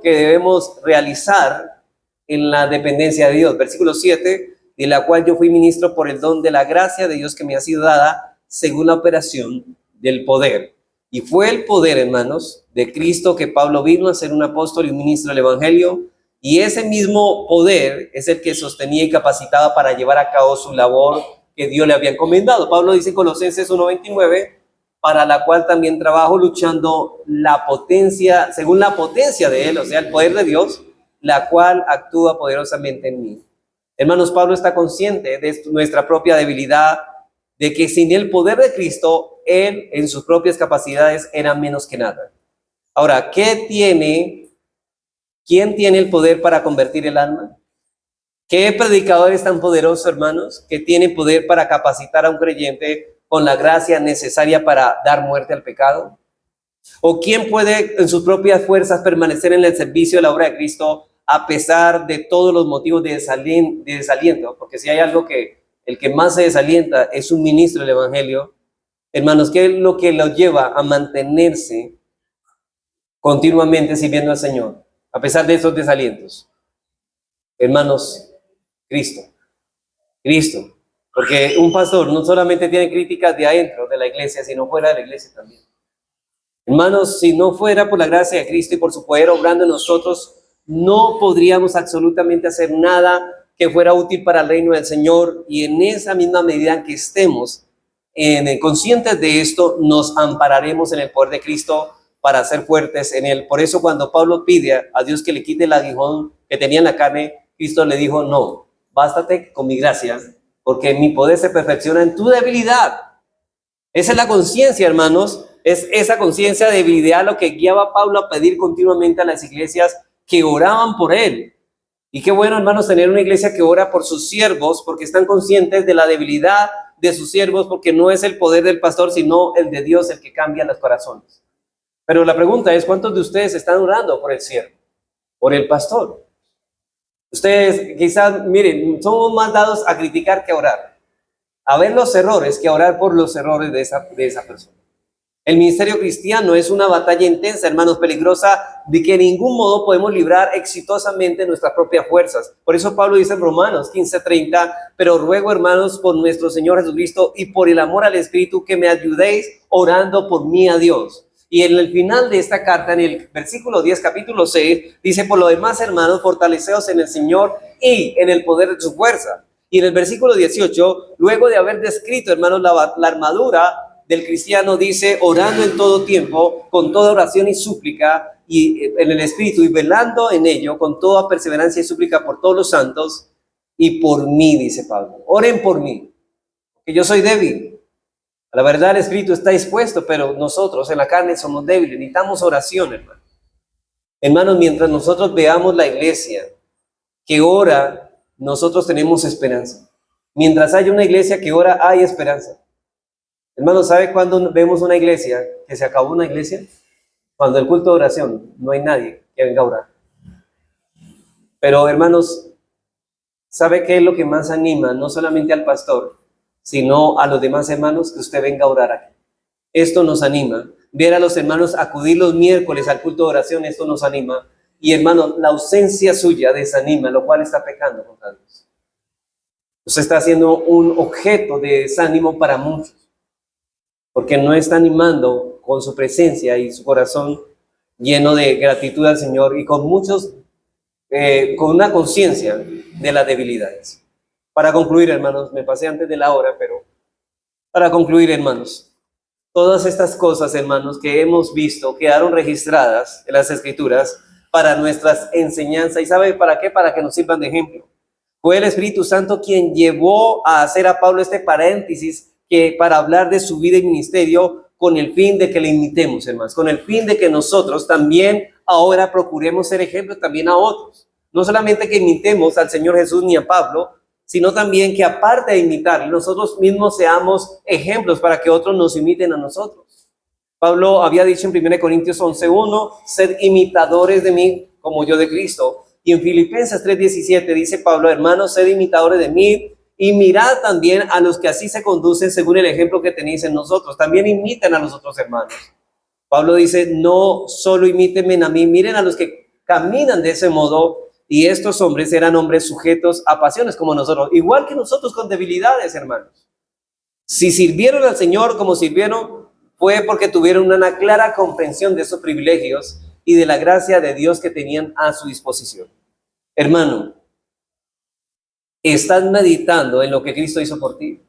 que debemos realizar en la dependencia de Dios. Versículo 7, de la cual yo fui ministro por el don de la gracia de Dios que me ha sido dada según la operación del poder. Y fue el poder, hermanos, de Cristo que Pablo vino a ser un apóstol y un ministro del Evangelio. Y ese mismo poder es el que sostenía y capacitaba para llevar a cabo su labor que Dios le había encomendado. Pablo dice en Colosenses 1:29, para la cual también trabajo luchando la potencia, según la potencia de Él, o sea, el poder de Dios, la cual actúa poderosamente en mí. Hermanos, Pablo está consciente de nuestra propia debilidad, de que sin el poder de Cristo, Él en sus propias capacidades era menos que nada. Ahora, ¿quién tiene el poder para convertir el alma? ¿Qué predicador es tan poderoso, hermanos, que tiene poder para capacitar a un creyente con la gracia necesaria para dar muerte al pecado? ¿O quién puede en sus propias fuerzas permanecer en el servicio de la obra de Cristo a pesar de todos los motivos de desaliento? Porque si hay algo que el que más se desalienta es un ministro del Evangelio, hermanos, ¿qué es lo que los lleva a mantenerse continuamente sirviendo al Señor a pesar de esos desalientos? Hermanos, Cristo. Porque un pastor no solamente tiene críticas de adentro de la iglesia, sino fuera de la iglesia también. Hermanos, si no fuera por la gracia de Cristo y por su poder obrando en nosotros, no podríamos absolutamente hacer nada que fuera útil para el reino del Señor. Y en esa misma medida en que estemos conscientes de esto, nos ampararemos en el poder de Cristo para ser fuertes en Él. Por eso cuando Pablo pide a Dios que le quite el aguijón que tenía en la carne, Cristo le dijo, no, bástate con mi gracia, porque mi poder se perfecciona en tu debilidad. Esa es la conciencia, hermanos. Es esa conciencia de debilidad lo que guiaba a Pablo a pedir continuamente a las iglesias que oraban por él. Y qué bueno, hermanos, tener una iglesia que ora por sus siervos, porque están conscientes de la debilidad de sus siervos, porque no es el poder del pastor, sino el de Dios el que cambia los corazones. Pero la pregunta es, ¿cuántos de ustedes están orando por el siervo, por el pastor? Ustedes quizás, miren, somos más dados a criticar que a orar, a ver los errores que a orar por los errores de esa persona. El ministerio cristiano es una batalla intensa, hermanos, peligrosa, de que de ningún modo podemos librar exitosamente nuestras propias fuerzas. Por eso Pablo dice en Romanos 15:30, pero ruego, hermanos, por nuestro Señor Jesucristo y por el amor al Espíritu, que me ayudéis orando por mí a Dios. Y en el final de esta carta, en el versículo 10, capítulo 6, dice, por lo demás, hermanos, fortaleceos en el Señor y en el poder de su fuerza. Y en el versículo 18, luego de haber descrito, hermanos, la armadura del cristiano, dice, orando en todo tiempo, con toda oración y súplica, y en el Espíritu, y velando en ello, con toda perseverancia y súplica por todos los santos, y por mí, dice Pablo. Oren por mí, que yo soy débil. A la verdad, el Espíritu está dispuesto, pero nosotros en la carne somos débiles. Necesitamos oración, hermano. Hermanos, mientras nosotros veamos la iglesia que ora, nosotros tenemos esperanza. Mientras haya una iglesia que ora, hay esperanza. Hermanos, ¿sabe cuándo vemos una iglesia que se acabó una iglesia? Cuando el culto de oración no hay nadie que venga a orar. Pero, hermanos, ¿sabe qué es lo que más anima? No solamente al pastor, sino a los demás hermanos, que usted venga a orar aquí. Esto nos anima. Ver a los hermanos acudir los miércoles al culto de oración, esto nos anima. Y hermanos, la ausencia suya desanima, lo cual está pecando contra Dios. Usted está haciendo un objeto de desánimo para muchos, porque no está animando con su presencia y su corazón lleno de gratitud al Señor y con muchos, con una conciencia de las debilidades. Para concluir, hermanos, me pasé antes de la hora, pero para concluir, hermanos, Todas estas cosas, hermanos, que hemos visto quedaron registradas en las Escrituras para nuestras enseñanzas. ¿Y sabe para qué? Para que nos sirvan de ejemplo. Fue el Espíritu Santo quien llevó a hacer a Pablo este paréntesis que para hablar de su vida y ministerio con el fin de que le imitemos, hermanos, con el fin de que nosotros también ahora procuremos ser ejemplo también a otros. No solamente que imitemos al Señor Jesús ni a Pablo, sino también que aparte de imitarle, nosotros mismos seamos ejemplos para que otros nos imiten a nosotros. Pablo había dicho en 1 Corintios 11:1, sed imitadores de mí como yo de Cristo. Y en Filipenses 3:17 dice Pablo, hermanos, sed imitadores de mí y mirad también a los que así se conducen según el ejemplo que tenéis en nosotros. También imiten a los otros hermanos. Pablo dice, no solo imítenme a mí, miren a los que caminan de ese modo. Y estos hombres eran hombres sujetos a pasiones como nosotros, igual que nosotros con debilidades, hermanos. Si sirvieron al Señor como sirvieron, fue porque tuvieron una clara comprensión de esos privilegios y de la gracia de Dios que tenían a su disposición. Hermano, ¿estás meditando en lo que Cristo hizo por ti?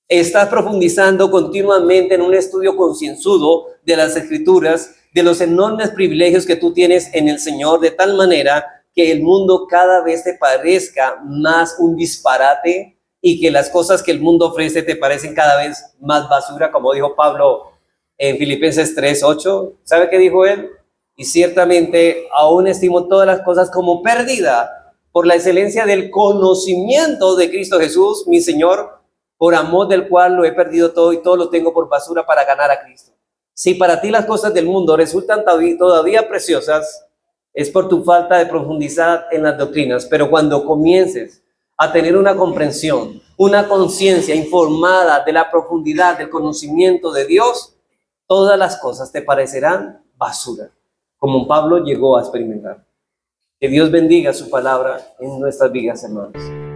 ¿Estás profundizando continuamente en un estudio concienzudo de las Escrituras, de los enormes privilegios que tú tienes en el Señor, de tal manera que el mundo cada vez te parezca más un disparate y que las cosas que el mundo ofrece te parecen cada vez más basura, como dijo Pablo en Filipenses 3:8? ¿Sabe qué dijo él? Y ciertamente aún estimo todas las cosas como pérdida por la excelencia del conocimiento de Cristo Jesús, mi Señor, por amor del cual lo he perdido todo y todo lo tengo por basura para ganar a Cristo. Si para ti las cosas del mundo resultan todavía preciosas, es por tu falta de profundidad en las doctrinas, pero cuando comiences a tener una comprensión, una conciencia informada de la profundidad del conocimiento de Dios, todas las cosas te parecerán basura, como Pablo llegó a experimentar. Que Dios bendiga su palabra en nuestras vidas, hermanos.